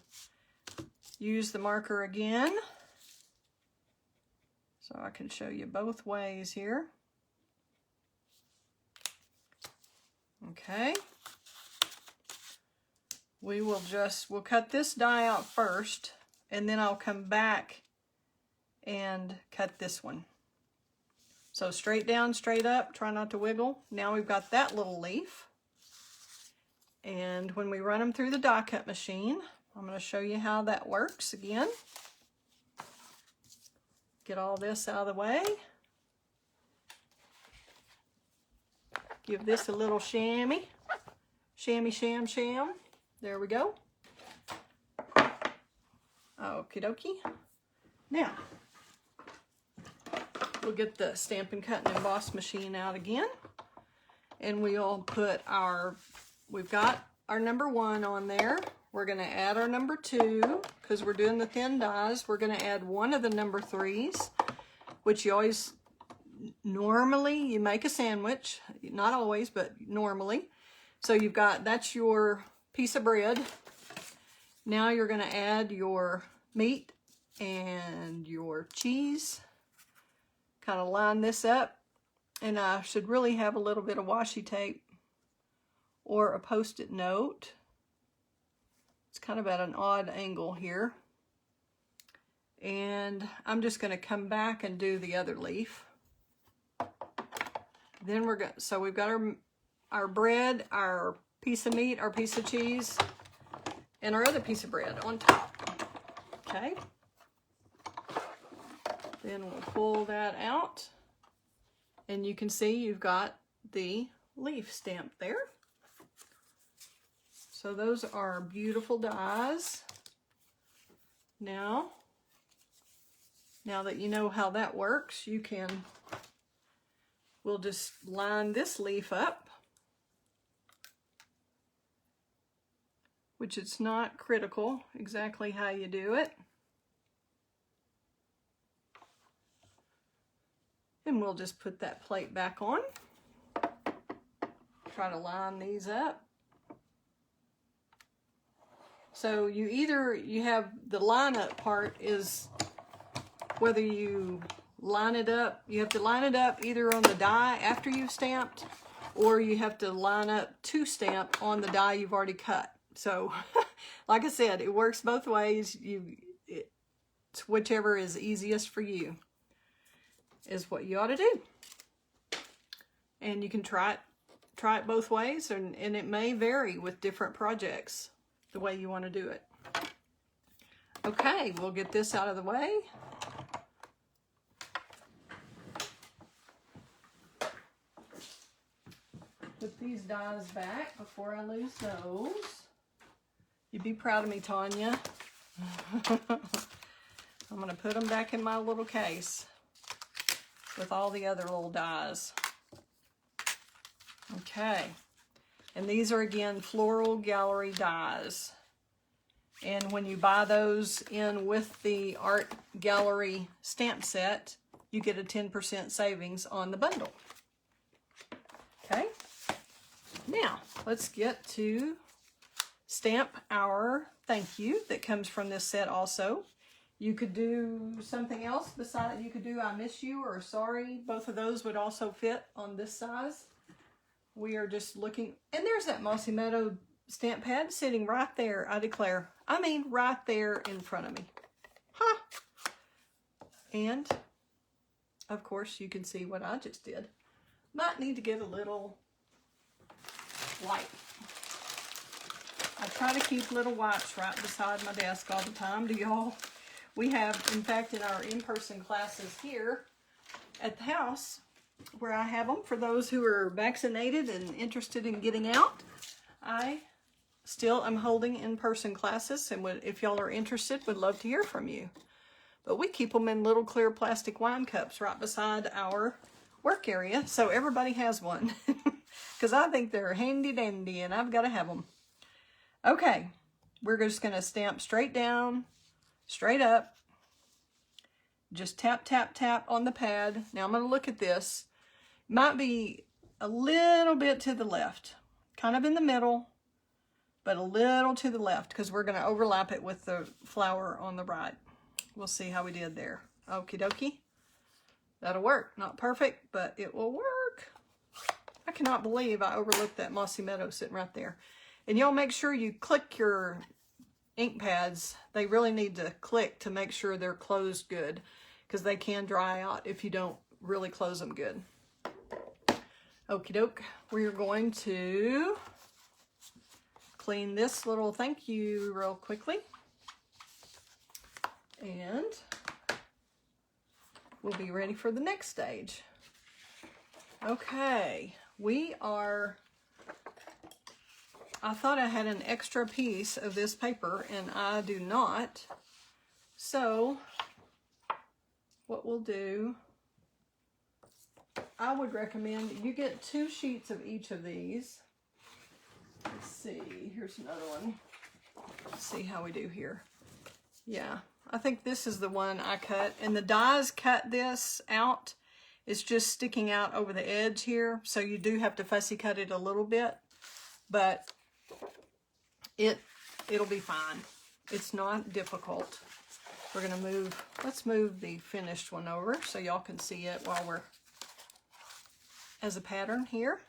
use the marker again, so I can show you both ways here. Okay. We'll cut this die out first, and then I'll come back and cut this one. So straight down, straight up, try not to wiggle. Now we've got that little leaf. And when we run them through the die cut machine, I'm going to show you how that works again. Get all this out of the way. Give this a little chamois. Shammy, sham, sham. There we go. Okie dokie. Now, we'll get the Stampin' Cut and Emboss machine out again. And we'll put we've got our number 1 on there. We're going to add our number 2, because we're doing the thin dies. We're going to add one of the number 3s, which you always, normally you make a sandwich. Not always, but normally. So you've got, that's your piece of bread. Now you're going to add your meat and your cheese. Kind of line this up. And I should really have a little bit of washi tape or a Post-it note. It's kind of at an odd angle here. And I'm just going to come back and do the other leaf. Then we're going, so we've got our bread, our piece of meat, our piece of cheese, and our other piece of bread on top. Okay. Then we'll pull that out. And you can see you've got the leaf stamped there. So those are beautiful dies. Now that you know how that works, we'll just line this leaf up, which it's not critical exactly how you do it. And we'll just put that plate back on. Try to line these up. So you have the line up part is whether you line it up, you have to line it up either on the die after you've stamped, or you have to line up to stamp on the die you've already cut. So like I said, it works both ways. It's whichever is easiest for you is what you ought to do. And you can try it both ways, and it may vary with different projects the way you want to do it. Okay, we'll get this out of the way. Put these dies back before I lose those. You'd be proud of me, Tanya. I'm going to put them back in my little case with all the other little dies. Okay. And these are, again, Floral Gallery dies. And when you buy those in with the Art Gallery stamp set, you get a 10% savings on the bundle. Okay. Now, let's get to stamp our thank you that comes from this set also. You could do something else besides, you could do I miss you or sorry. Both of those would also fit on this size. We are just looking, and there's that Mossy Meadow stamp pad sitting right there, I declare. I mean, right there in front of me. Huh. And, of course, you can see what I just did. Might need to get a little light. I try to keep little wipes right beside my desk all the time. Do y'all? We have, in fact, in our in-person classes here at the house, where I have them for those who are vaccinated and interested in getting out, I still am holding in-person classes, and if y'all are interested, would love to hear from you. But we keep them in little clear plastic wine cups right beside our work area, so everybody has one. Because I think they're handy dandy, and I've got to have them. Okay, we're just going to stamp straight down, straight up. Just tap, tap, tap on the pad. Now I'm going to look at this. Might be a little bit to the left, kind of in the middle, but a little to the left because we're going to overlap it with the flower on the right. We'll see how we did there. Okie dokie. That'll work. Not perfect, but it will work. I cannot believe I overlooked that mossy meadow sitting right there. And y'all make sure you click your ink pads. They really need to click to make sure they're closed good because they can dry out if you don't really close them good. Okie doke. We're going to clean this little thank you real quickly. And we'll be ready for the next stage. Okay, I thought I had an extra piece of this paper and I do not. So what we'll do, I would recommend you get 2 sheets of each of these. Let's see, here's another one. Let's see how we do here. Yeah, I think this is the one I cut, and the dies cut this out. It's just sticking out over the edge here, so you do have to fussy cut it a little bit, but it'll be fine. It's not difficult. We're gonna let's move the finished one over so y'all can see it while we're as a pattern here.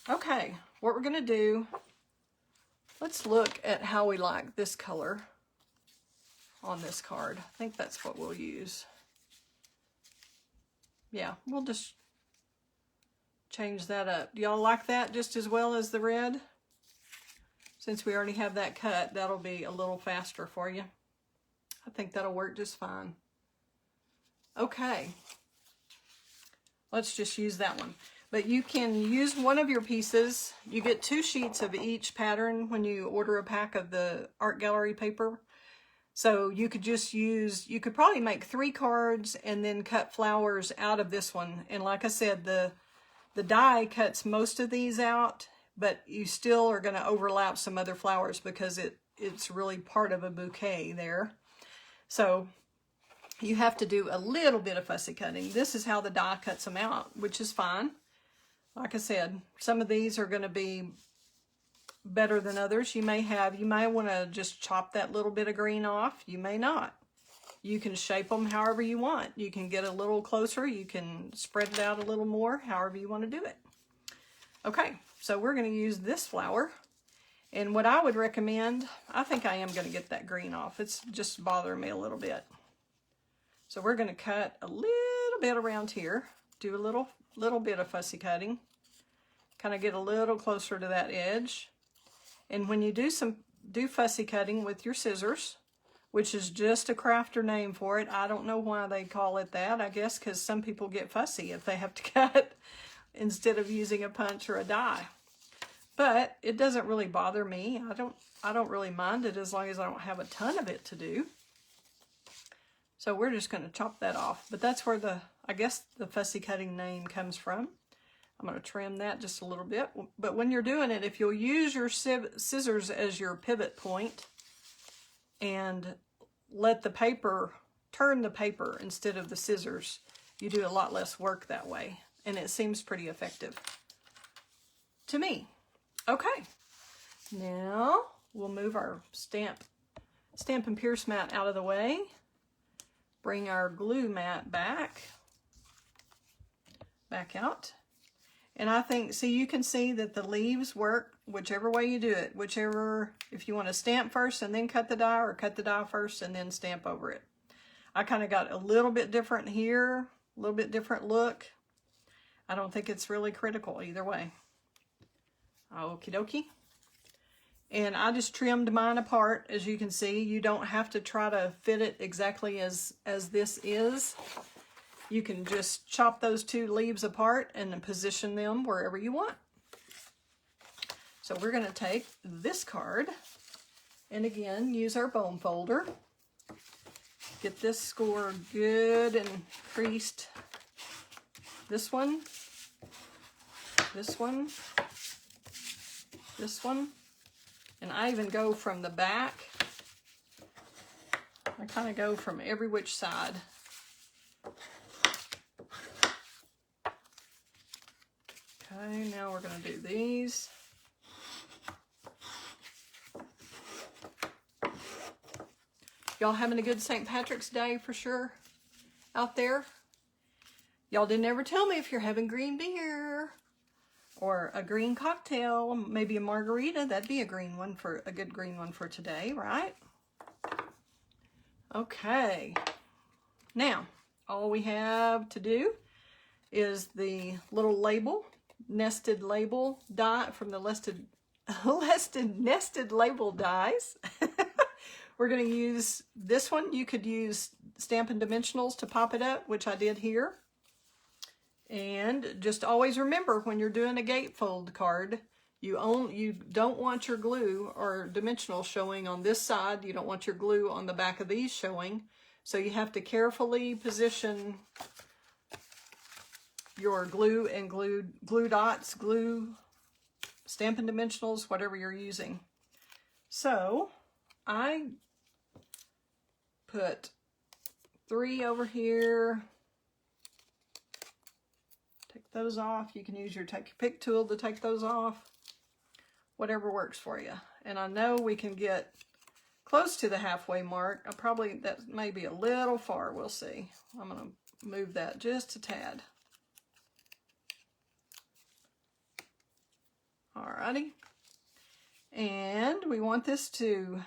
Okay, what we're gonna do, let's look at how we like this color on this card. I think that's what we'll use. Yeah, we'll just change that up. Do y'all like that just as well as the red? Since we already have that cut, that'll be a little faster for you. I think that'll work just fine. Okay, let's just use that one. But you can use one of your pieces. You get 2 sheets of each pattern when you order a pack of the art gallery paper. So you could just use, you could probably make 3 cards and then cut flowers out of this one. And like I said, the die cuts most of these out, but you still are going to overlap some other flowers because it's really part of a bouquet there. So you have to do a little bit of fussy cutting. This is how the die cuts them out, which is fine. Like I said, some of these are going to be better than others. You may want to just chop that little bit of green off. You may not. You can shape them however you want. You can get a little closer. You can spread it out a little more, however you want to do it. Okay, so we're going to use this flower. And what I would recommend, I think I am going to get that green off. It's just bothering me a little bit. So we're going to cut a little bit around here. Do a little bit of fussy cutting. Kind of get a little closer to that edge. And when you do fussy cutting with your scissors, which is just a crafter name for it, I don't know why they call it that. I guess because some people get fussy if they have to cut instead of using a punch or a die. But it doesn't really bother me. I don't really mind it as long as I don't have a ton of it to do. So we're just going to chop that off. But that's where I guess the fussy cutting name comes from. I'm going to trim that just a little bit. But when you're doing it, if you'll use your scissors as your pivot point and let the paper, turn the paper instead of the scissors, you do a lot less work that way. And it seems pretty effective to me. Okay, now we'll move our Stampin' Pierce mat out of the way. Bring our glue mat back out. And I think, see, you can see that the leaves work whichever way you do it. If you want to stamp first and then cut the die, or cut the die first and then stamp over it. I kind of got a little bit different here, a little bit different look. I don't think it's really critical either way. Okie dokie. And I just trimmed mine apart, as you can see. You don't have to try to fit it exactly as this is. You can just chop those 2 leaves apart and then position them wherever you want. So we're going to take this card and again use our bone folder. Get this score good and creased. This one, this one, this one. And I even go from the back. I kind of go from every which side. Okay, now we're going to do these. Y'all having a good St. Patrick's Day for sure out there? Y'all didn't ever tell me if you're having green beer or a green cocktail, maybe a margarita. That'd be a green one for a good green one for today, right? Okay. Now, all we have to do is the little label, nested label die from the nested label dies. We're going to use this one. You could use Stampin' Dimensionals to pop it up, which I did here. And just always remember, when you're doing a gatefold card, you don't want your glue or dimensional showing on this side. You don't want your glue on the back of these showing. So you have to carefully position your glue and glue dots, glue, Stampin' Dimensionals, whatever you're using. So I put 3 over here. Take those off. You can use your take your pick tool to take those off. Whatever works for you. And I know we can get close to the halfway mark. That may be a little far. We'll see. I'm going to move that just a tad. Alrighty. And we want this to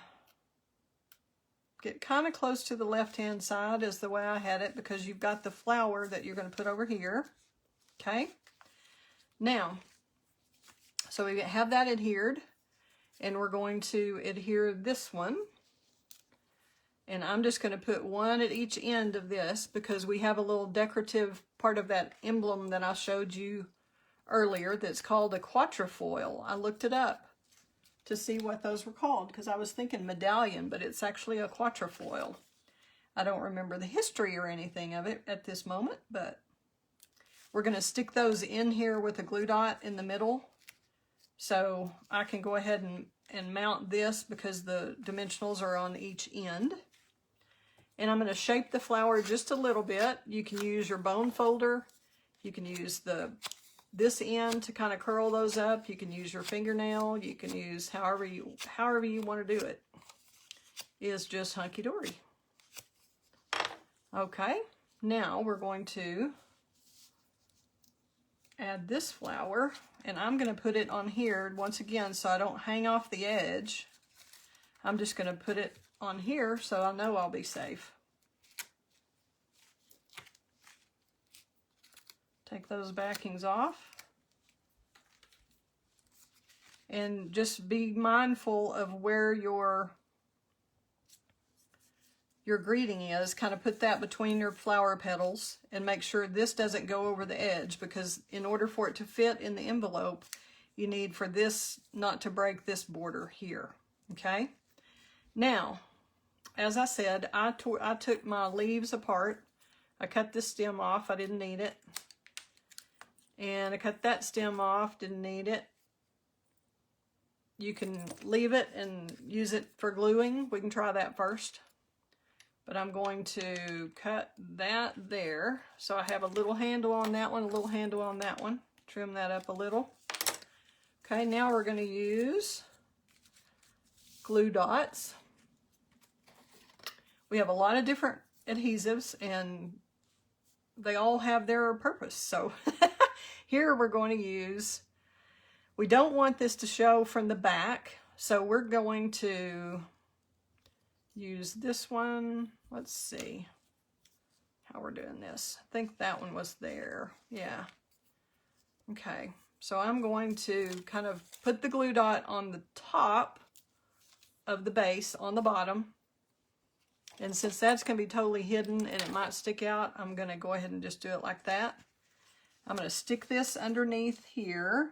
get kind of close to the left-hand side is the way I had it, because you've got the flower that you're going to put over here. Okay. Now, so we have that adhered, and we're going to adhere this one. And I'm just going to put one at each end of this because we have a little decorative part of that emblem that I showed you earlier that's called a quatrefoil. I looked it up to see what those were called because I was thinking medallion, but it's actually a quatrefoil. I don't remember the history or anything of it at this moment, but we're going to stick those in here with a glue dot in the middle. So I can go ahead and mount this because the dimensionals are on each end. And I'm going to shape the flower just a little bit. You can use your bone folder. You can use this end to kind of curl those up. You can use your fingernail. You can use however you want to do it. It's just hunky-dory. Okay, now we're going to add this flower, and I'm going to put it on here once again so I don't hang off the edge. I'm just going to put it on here so I know I'll be safe. Take those backings off. And just be mindful of where your greeting is. Kind of put that between your flower petals and make sure this doesn't go over the edge, because in order for it to fit in the envelope, you need for this not to break this border here. Okay? Now, as I said, I took my leaves apart. I cut this stem off. I didn't need it. And I cut that stem off. Didn't need it. You can leave it and use it for gluing. We can try that first. But I'm going to cut that there. So I have a little handle on that one, a little handle on that one. Trim that up a little. Okay, now we're going to use glue dots. We have a lot of different adhesives and they all have their purpose. So here we're going to use, we don't want this to show from the back, so we're going to use this one. Let's see how we're doing this. I think that one was there. Yeah. Okay. So I'm going to kind of put the glue dot on the top of the base on the bottom. And since that's going to be totally hidden and it might stick out, I'm going to go ahead and just do it like that. I'm going to stick this underneath here.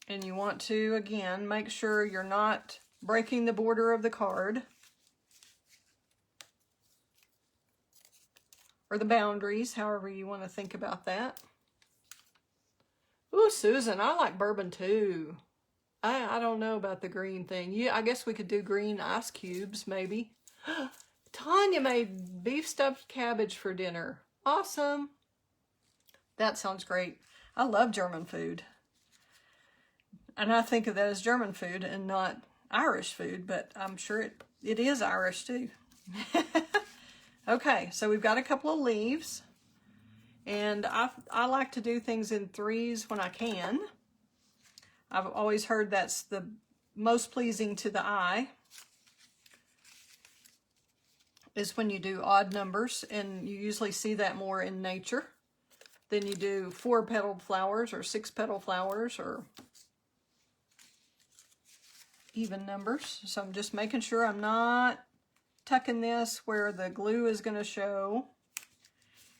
And you want to, again, make sure you're not breaking the border of the card or the boundaries, however you want to think about that. Ooh, Susan, I like bourbon too. I don't know about the green thing. Yeah, I guess we could do green ice cubes, maybe. Tanya, you made beef stuffed cabbage for dinner. Awesome. That sounds great. I love German food. And I think of that as German food and not Irish food, but I'm sure it is Irish too. Okay, so we've got a couple of leaves. And I like to do things in threes when I can. I've always heard that's the most pleasing to the eye, is when you do odd numbers, and you usually see that more in nature than you do 4-petaled flowers or 6-petal flowers or even numbers. So I'm just making sure I'm not tucking this where the glue is going to show.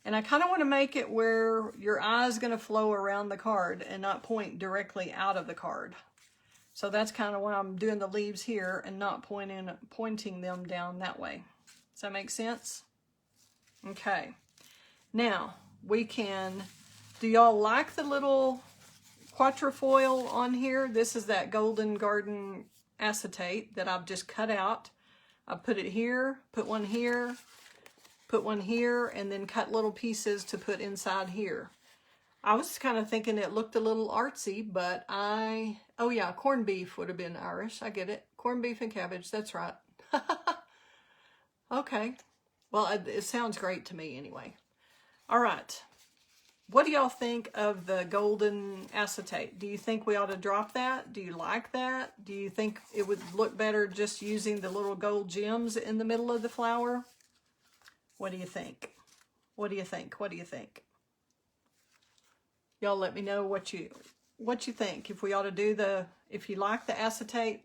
And I kind of want to make it where your eye is going to flow around the card and not point directly out of the card. So that's kind of why I'm doing the leaves here and not pointing them down that way. Does that make sense? Okay. Now, we can, do y'all like the little quatrefoil on here? This is that Golden Garden acetate that I've just cut out. I put it here, put one here, put one here, and then cut little pieces to put inside here. I was kind of thinking it looked a little artsy, but oh yeah, corned beef would have been Irish. I get it. Corned beef and cabbage, that's right. Okay. Well, it sounds great to me anyway. All right. What do y'all think of the golden acetate? Do you think we ought to drop that? Do you like that? Do you think it would look better just using the little gold gems in the middle of the flower? What do you think? What do you think? What do you think? Y'all let me know what you think. If we ought to do if you like the acetate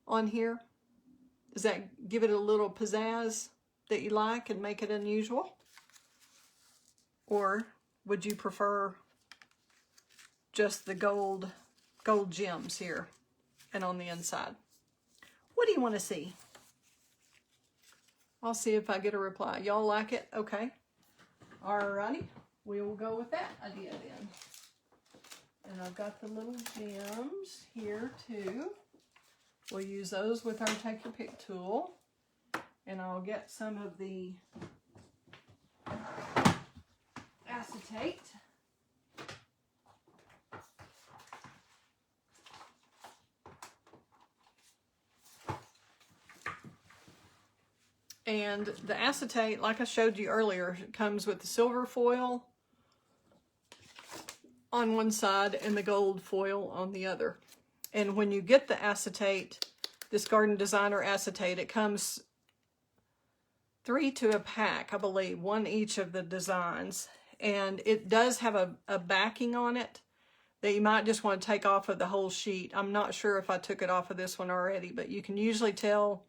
on here, does that give it a little pizzazz that you like and make it unusual? Or would you prefer just the gold gems here and on the inside? What do you want to see? I'll see if I get a reply. Y'all like it? Okay. Alrighty. We will go with that idea then. And I've got the little gems here too. We'll use those with our Take Your Pick tool. And I'll get some of the acetate. And the acetate, like I showed you earlier, comes with the silver foil on one side and the gold foil on the other. And when you get the acetate, this Garden Designer acetate, it comes 3 to a pack, I believe, 1 each of the designs. And it does have a backing on it that you might just want to take off of the whole sheet. I'm not sure if I took it off of this one already, but you can usually tell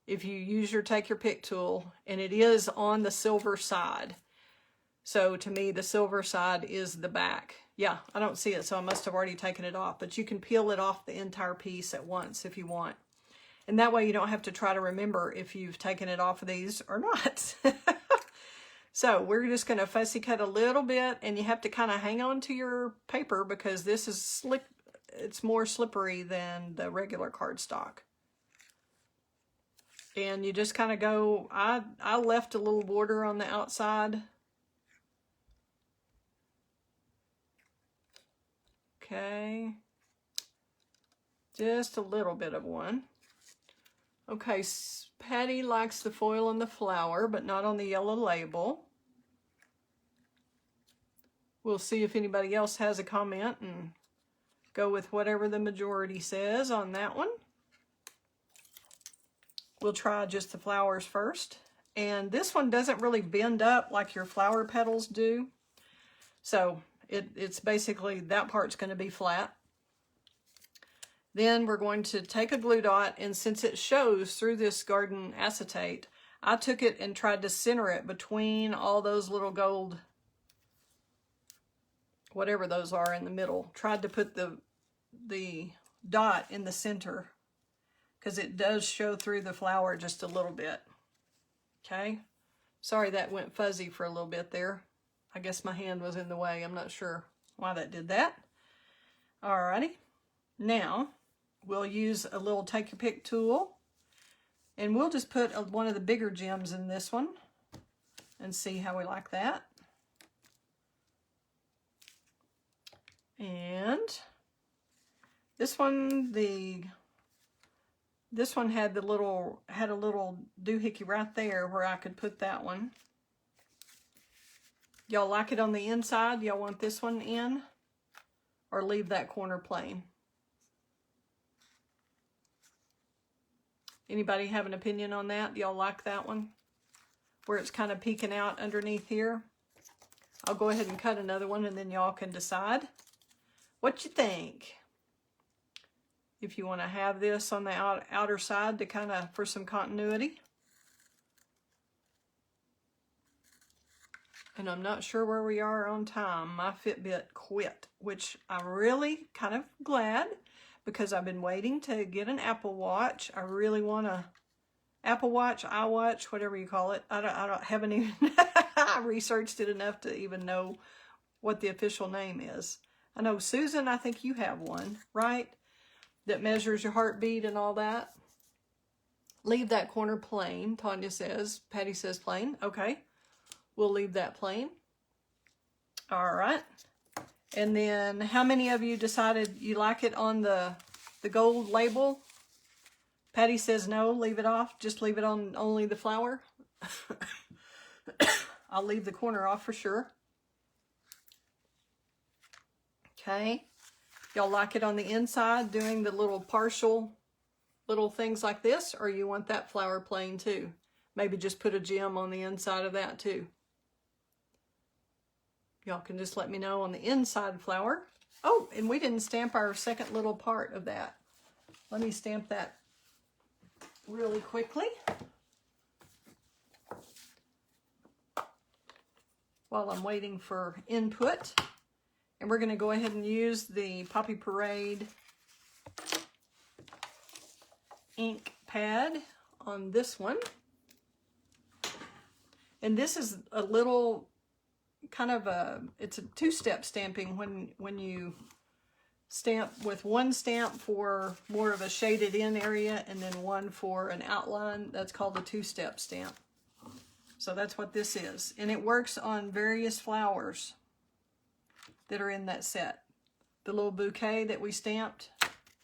if you use your Take Your Pick tool, and it is on the silver side. So to me, the silver side is the back. Yeah, I don't see it, so I must have already taken it off, but you can peel it off the entire piece at once if you want. And that way you don't have to try to remember if you've taken it off of these or not. So we're just going to fussy cut a little bit, and you have to kind of hang on to your paper because this is slick. It's more slippery than the regular cardstock. And you just kind of go, I left a little border on the outside. Okay. Just a little bit of one. Okay, Patty likes the foil on the flower, but not on the yellow label. We'll see if anybody else has a comment and go with whatever the majority says on that one. We'll try just the flowers first. And this one doesn't really bend up like your flower petals do. So it's basically, that part's going to be flat. Then we're going to take a glue dot, and since it shows through this garden acetate, I took it and tried to center it between all those little gold, whatever those are in the middle. Tried to put the dot in the center, because it does show through the flower just a little bit. Okay? Sorry that went fuzzy for a little bit there. I guess my hand was in the way. I'm not sure why that did that. Alrighty. Now, we'll use a little Take Your Pick tool. And we'll just put one of the bigger gems in this one and see how we like that. And this one, this one had a little doohickey right there where I could put that one. Y'all like it on the inside? Y'all want this one in? Or leave that corner plain? Anybody have an opinion on that? Do y'all like that one? Where it's kind of peeking out underneath here? I'll go ahead and cut another one and then y'all can decide what you think. If you want to have this on the outer side to kind of, for some continuity. And I'm not sure where we are on time. My Fitbit quit, which I'm really kind of glad because I've been waiting to get an Apple Watch. I really want to Apple Watch, iWatch, whatever you call it. I haven't even I researched it enough to even know what the official name is. I know, Susan, I think you have one, right? That measures your heartbeat and all that. Leave that corner plain, Tanya says. Patty says plain. Okay. We'll leave that plain. All right. And then how many of you decided you like it on the gold label? Patty says no, leave it off. Just leave it on only the flower. I'll leave the corner off for sure. Okay. Y'all like it on the inside, doing the little partial little things like this, or you want that flower plain too? Maybe just put a gem on the inside of that too. Y'all can just let me know on the inside flower. Oh, and we didn't stamp our second little part of that. Let me stamp that really quickly while I'm waiting for input. And we're going to go ahead and use the Poppy Parade ink pad on this one. And this is a little kind of it's a two-step stamping when you stamp with one stamp for more of a shaded in area and then one for an outline. That's called a two-step stamp. So that's what this is. And it works on various flowers that are in that set. The little bouquet that we stamped,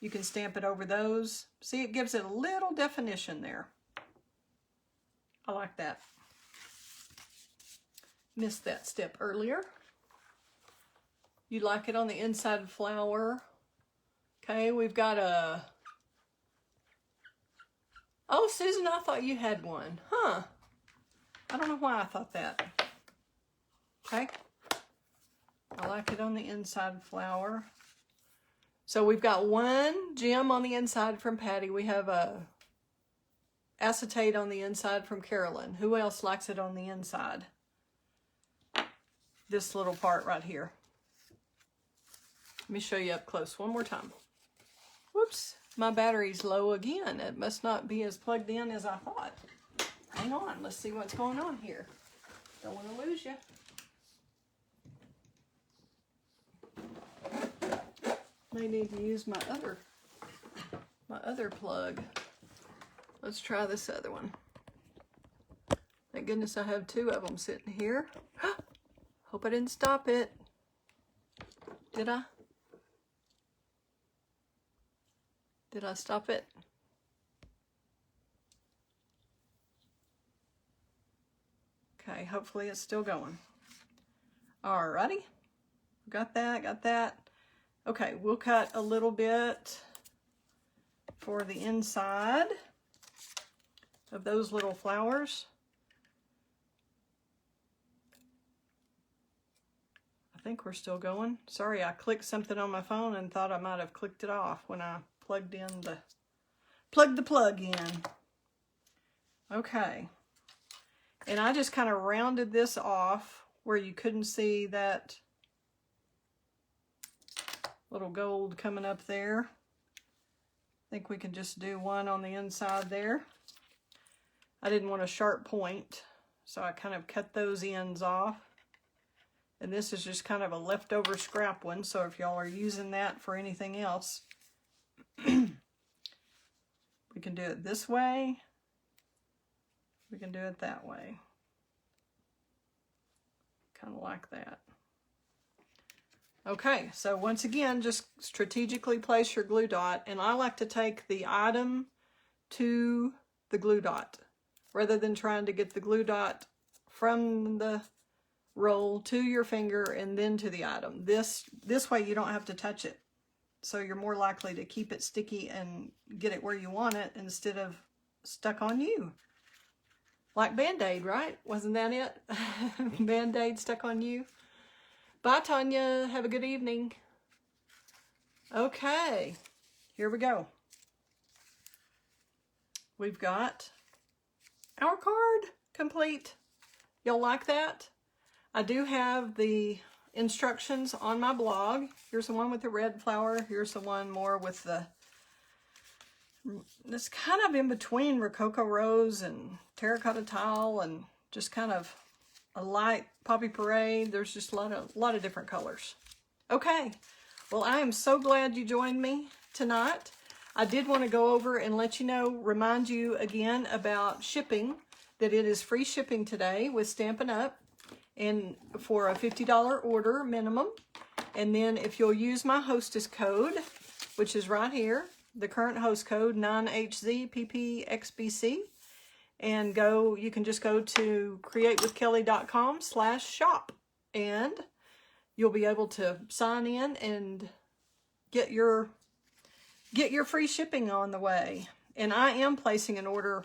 you can stamp it over those. See, it gives it a little definition there. I like that. Missed that step earlier. You like it on the inside flower. Okay, we've got a... Oh, Susan, I thought you had one. Huh. I don't know why I thought that. Okay. I like it on the inside flower. So we've got one gem on the inside from Patty. We have a acetate on the inside from Carolyn. Who else likes it on the inside? This little part right here. Let me show you up close one more time. Whoops, my battery's low again. It must not be as plugged in as I thought. Hang on, let's see what's going on here. Don't want to lose you. May need to use my other plug. Let's try this other one. Thank goodness I have two of them sitting here. Hope I didn't stop it. Did I? Did I stop it? Okay, hopefully it's still going. Alrighty. Got that, got that. Okay, we'll cut a little bit for the inside of those little flowers. I think we're still going. Sorry, I clicked something on my phone and thought I might have clicked it off when I plugged the plug in. Okay. And I just kind of rounded this off where you couldn't see that little gold coming up there. I think we can just do one on the inside there. I didn't want a sharp point, so I kind of cut those ends off. And this is just kind of a leftover scrap one, so if y'all are using that for anything else, we can do it this way, We can do it that way. Kind of like that. Okay, so once again, just strategically place your glue dot, and I like to take the item to the glue dot rather than trying to get the glue dot from the roll to your finger and then to the item. This way you don't have to touch it, so you're more likely to keep it sticky and get it where you want it instead of stuck on you. Like Band-Aid, right? Wasn't that it? Band-Aid stuck on you. Bye, Tanya. Have a good evening. Okay, here we go. We've got our card complete. Y'all like that? I do have the instructions on my blog. Here's the one with the red flower. Here's the one more with the, this kind of in between Rococo Rose and Terracotta Tile and just kind of a light Poppy Parade. There's just a lot of different colors. Okay, well, I am so glad you joined me tonight. I did want to go over and let you know, remind you again about shipping, that it is free shipping today with Stampin' Up, and for a $50 order minimum. And then if you'll use my hostess code, which is right here, the current host code 9HZPPXBC, and you can just go to createwithkelley.com/shop, and you'll be able to sign in and get your free shipping on the way. And I am placing an order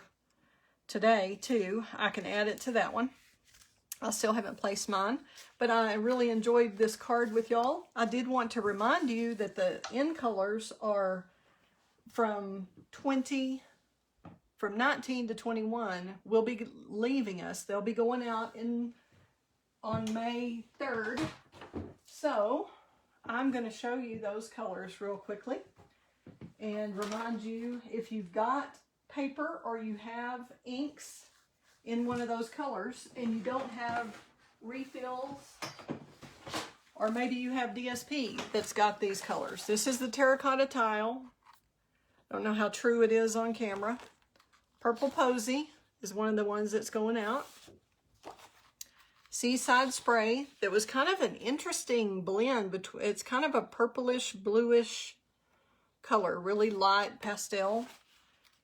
today too. I can add it to that one. I still haven't placed mine, but I really enjoyed this card with y'all. I did want to remind you that the end colors are from 19 to 21 will be leaving us. They'll be going out on May 3rd. So I'm going to show you those colors real quickly and remind you, if you've got paper or you have inks in one of those colors and you don't have refills, or maybe you have DSP that's got these colors. This is the Terracotta Tile. I don't know how true it is on camera. Purple Posy is one of the ones that's going out. Seaside Spray, that was kind of an interesting blend between, it's kind of a purplish, bluish color, really light pastel.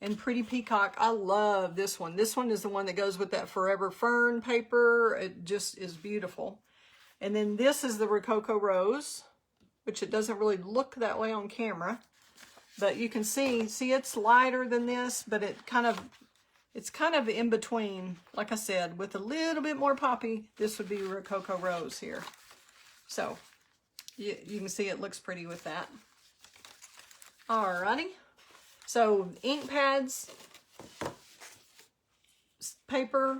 And Pretty Peacock, I love this one. This one is the one that goes with that Forever Fern paper. It just is beautiful. And then this is the Rococo Rose, which it doesn't really look that way on camera. But you can see it's lighter than this, but it's kind of in between. Like I said, with a little bit more poppy, this would be Rococo Rose here. So you can see it looks pretty with that. Alrighty. So ink pads, paper,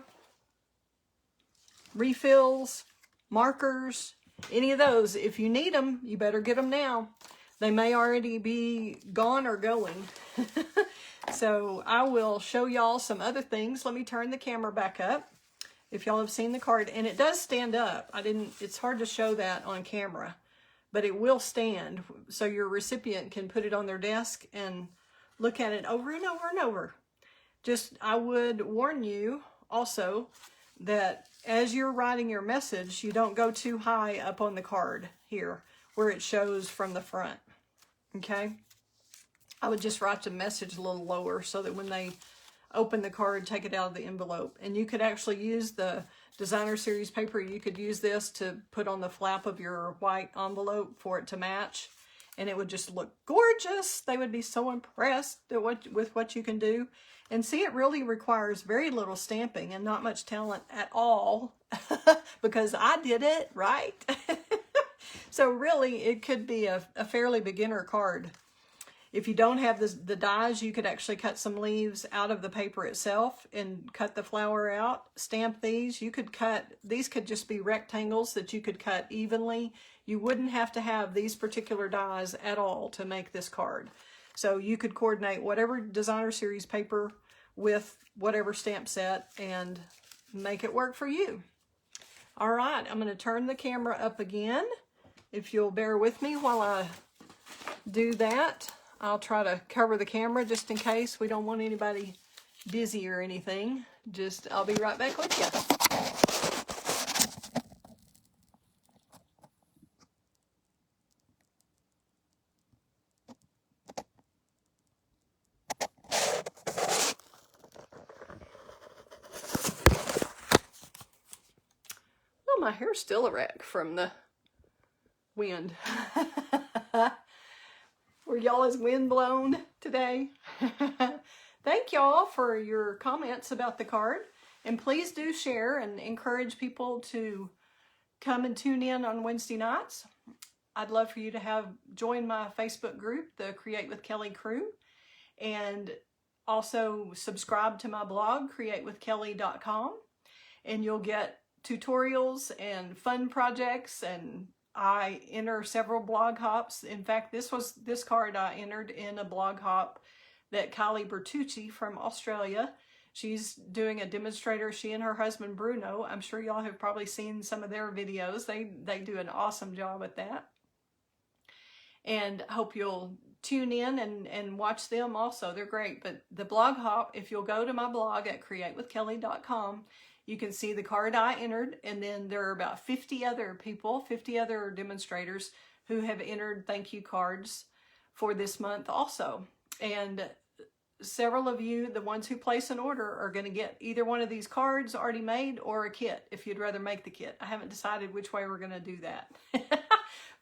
refills, markers, any of those, if you need them, you better get them now. They may already be gone or going. So I will show y'all some other things. Let me turn the camera back up if y'all have seen the card. And it does stand up. It's hard to show that on camera, but it will stand. So your recipient can put it on their desk and look at it over and over and over. I would warn you also that as you're writing your message, you don't go too high up on the card here where it shows from the front. Okay? I would just write the message a little lower so that when they open the card, take it out of the envelope. And you could actually use the designer series paper. You could use this to put on the flap of your white envelope for it to match. And it would just look gorgeous. They would be so impressed with what you can do. And see, it really requires very little stamping and not much talent at all because I did it, right? So really, it could be a fairly beginner card. If you don't have the dies, you could actually cut some leaves out of the paper itself and cut the flower out, stamp these. These could just be rectangles that you could cut evenly. You wouldn't have to have these particular dies at all to make this card. So you could coordinate whatever designer series paper with whatever stamp set and make it work for you. All right, I'm going to turn the camera up again. If you'll bear with me while I do that, I'll try to cover the camera just in case. We don't want anybody dizzy or anything. Just, I'll be right back with you. Well, my hair's still a wreck from the wind. Were y'all as wind blown today? Thank y'all for your comments about the card. And please do share and encourage people to come and tune in on Wednesday nights. I'd love for you to join my Facebook group, the Create with Kelley crew, and also subscribe to my blog, createwithkelley.com, and you'll get tutorials and fun projects, and I enter several blog hops. In fact, this card I entered in a blog hop that Kylie Bertucci from Australia. She's doing a demonstrator, she and her husband Bruno. I'm sure y'all have probably seen some of their videos. They do an awesome job at that. And hope you'll tune in and watch them also. They're great. But the blog hop, if you'll go to my blog at createwithkelley.com, you can see the card I entered, and then there are about 50 other people, 50 other demonstrators who have entered thank you cards for this month also. And several of you, the ones who place an order, are going to get either one of these cards already made or a kit if you'd rather make the kit. I haven't decided which way we're going to do that.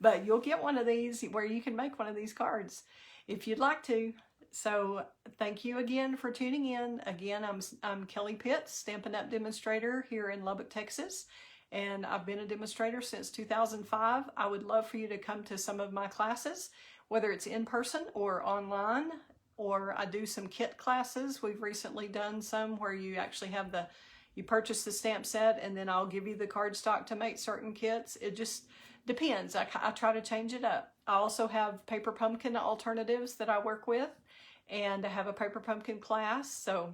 But you'll get one of these where you can make one of these cards if you'd like to. So thank you again for tuning in. Again, I'm Kelley Pitts, Stampin' Up! Demonstrator here in Lubbock, Texas. And I've been a demonstrator since 2005. I would love for you to come to some of my classes, whether it's in person or online, or I do some kit classes. We've recently done some where you actually have you purchase the stamp set and then I'll give you the cardstock to make certain kits. It just depends. I try to change it up. I also have paper pumpkin alternatives that I work with, and I have a paper pumpkin class. So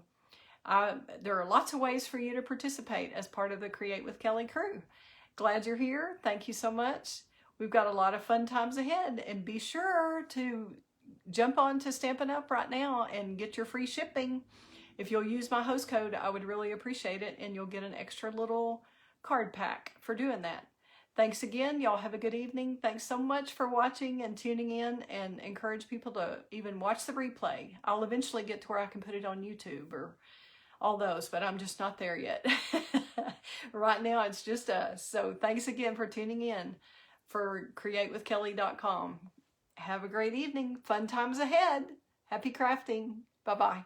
there are lots of ways for you to participate as part of the Create with Kelley crew. Glad you're here. Thank you so much. We've got a lot of fun times ahead, and be sure to jump on to Stampin' Up! Right now and get your free shipping. If you'll use my host code, I would really appreciate it, and you'll get an extra little card pack for doing that. Thanks again. Y'all have a good evening. Thanks so much for watching and tuning in, and encourage people to even watch the replay. I'll eventually get to where I can put it on YouTube or all those, but I'm just not there yet. Right now, it's just us. So thanks again for tuning in for createwithkelley.com. Have a great evening. Fun times ahead. Happy crafting. Bye-bye.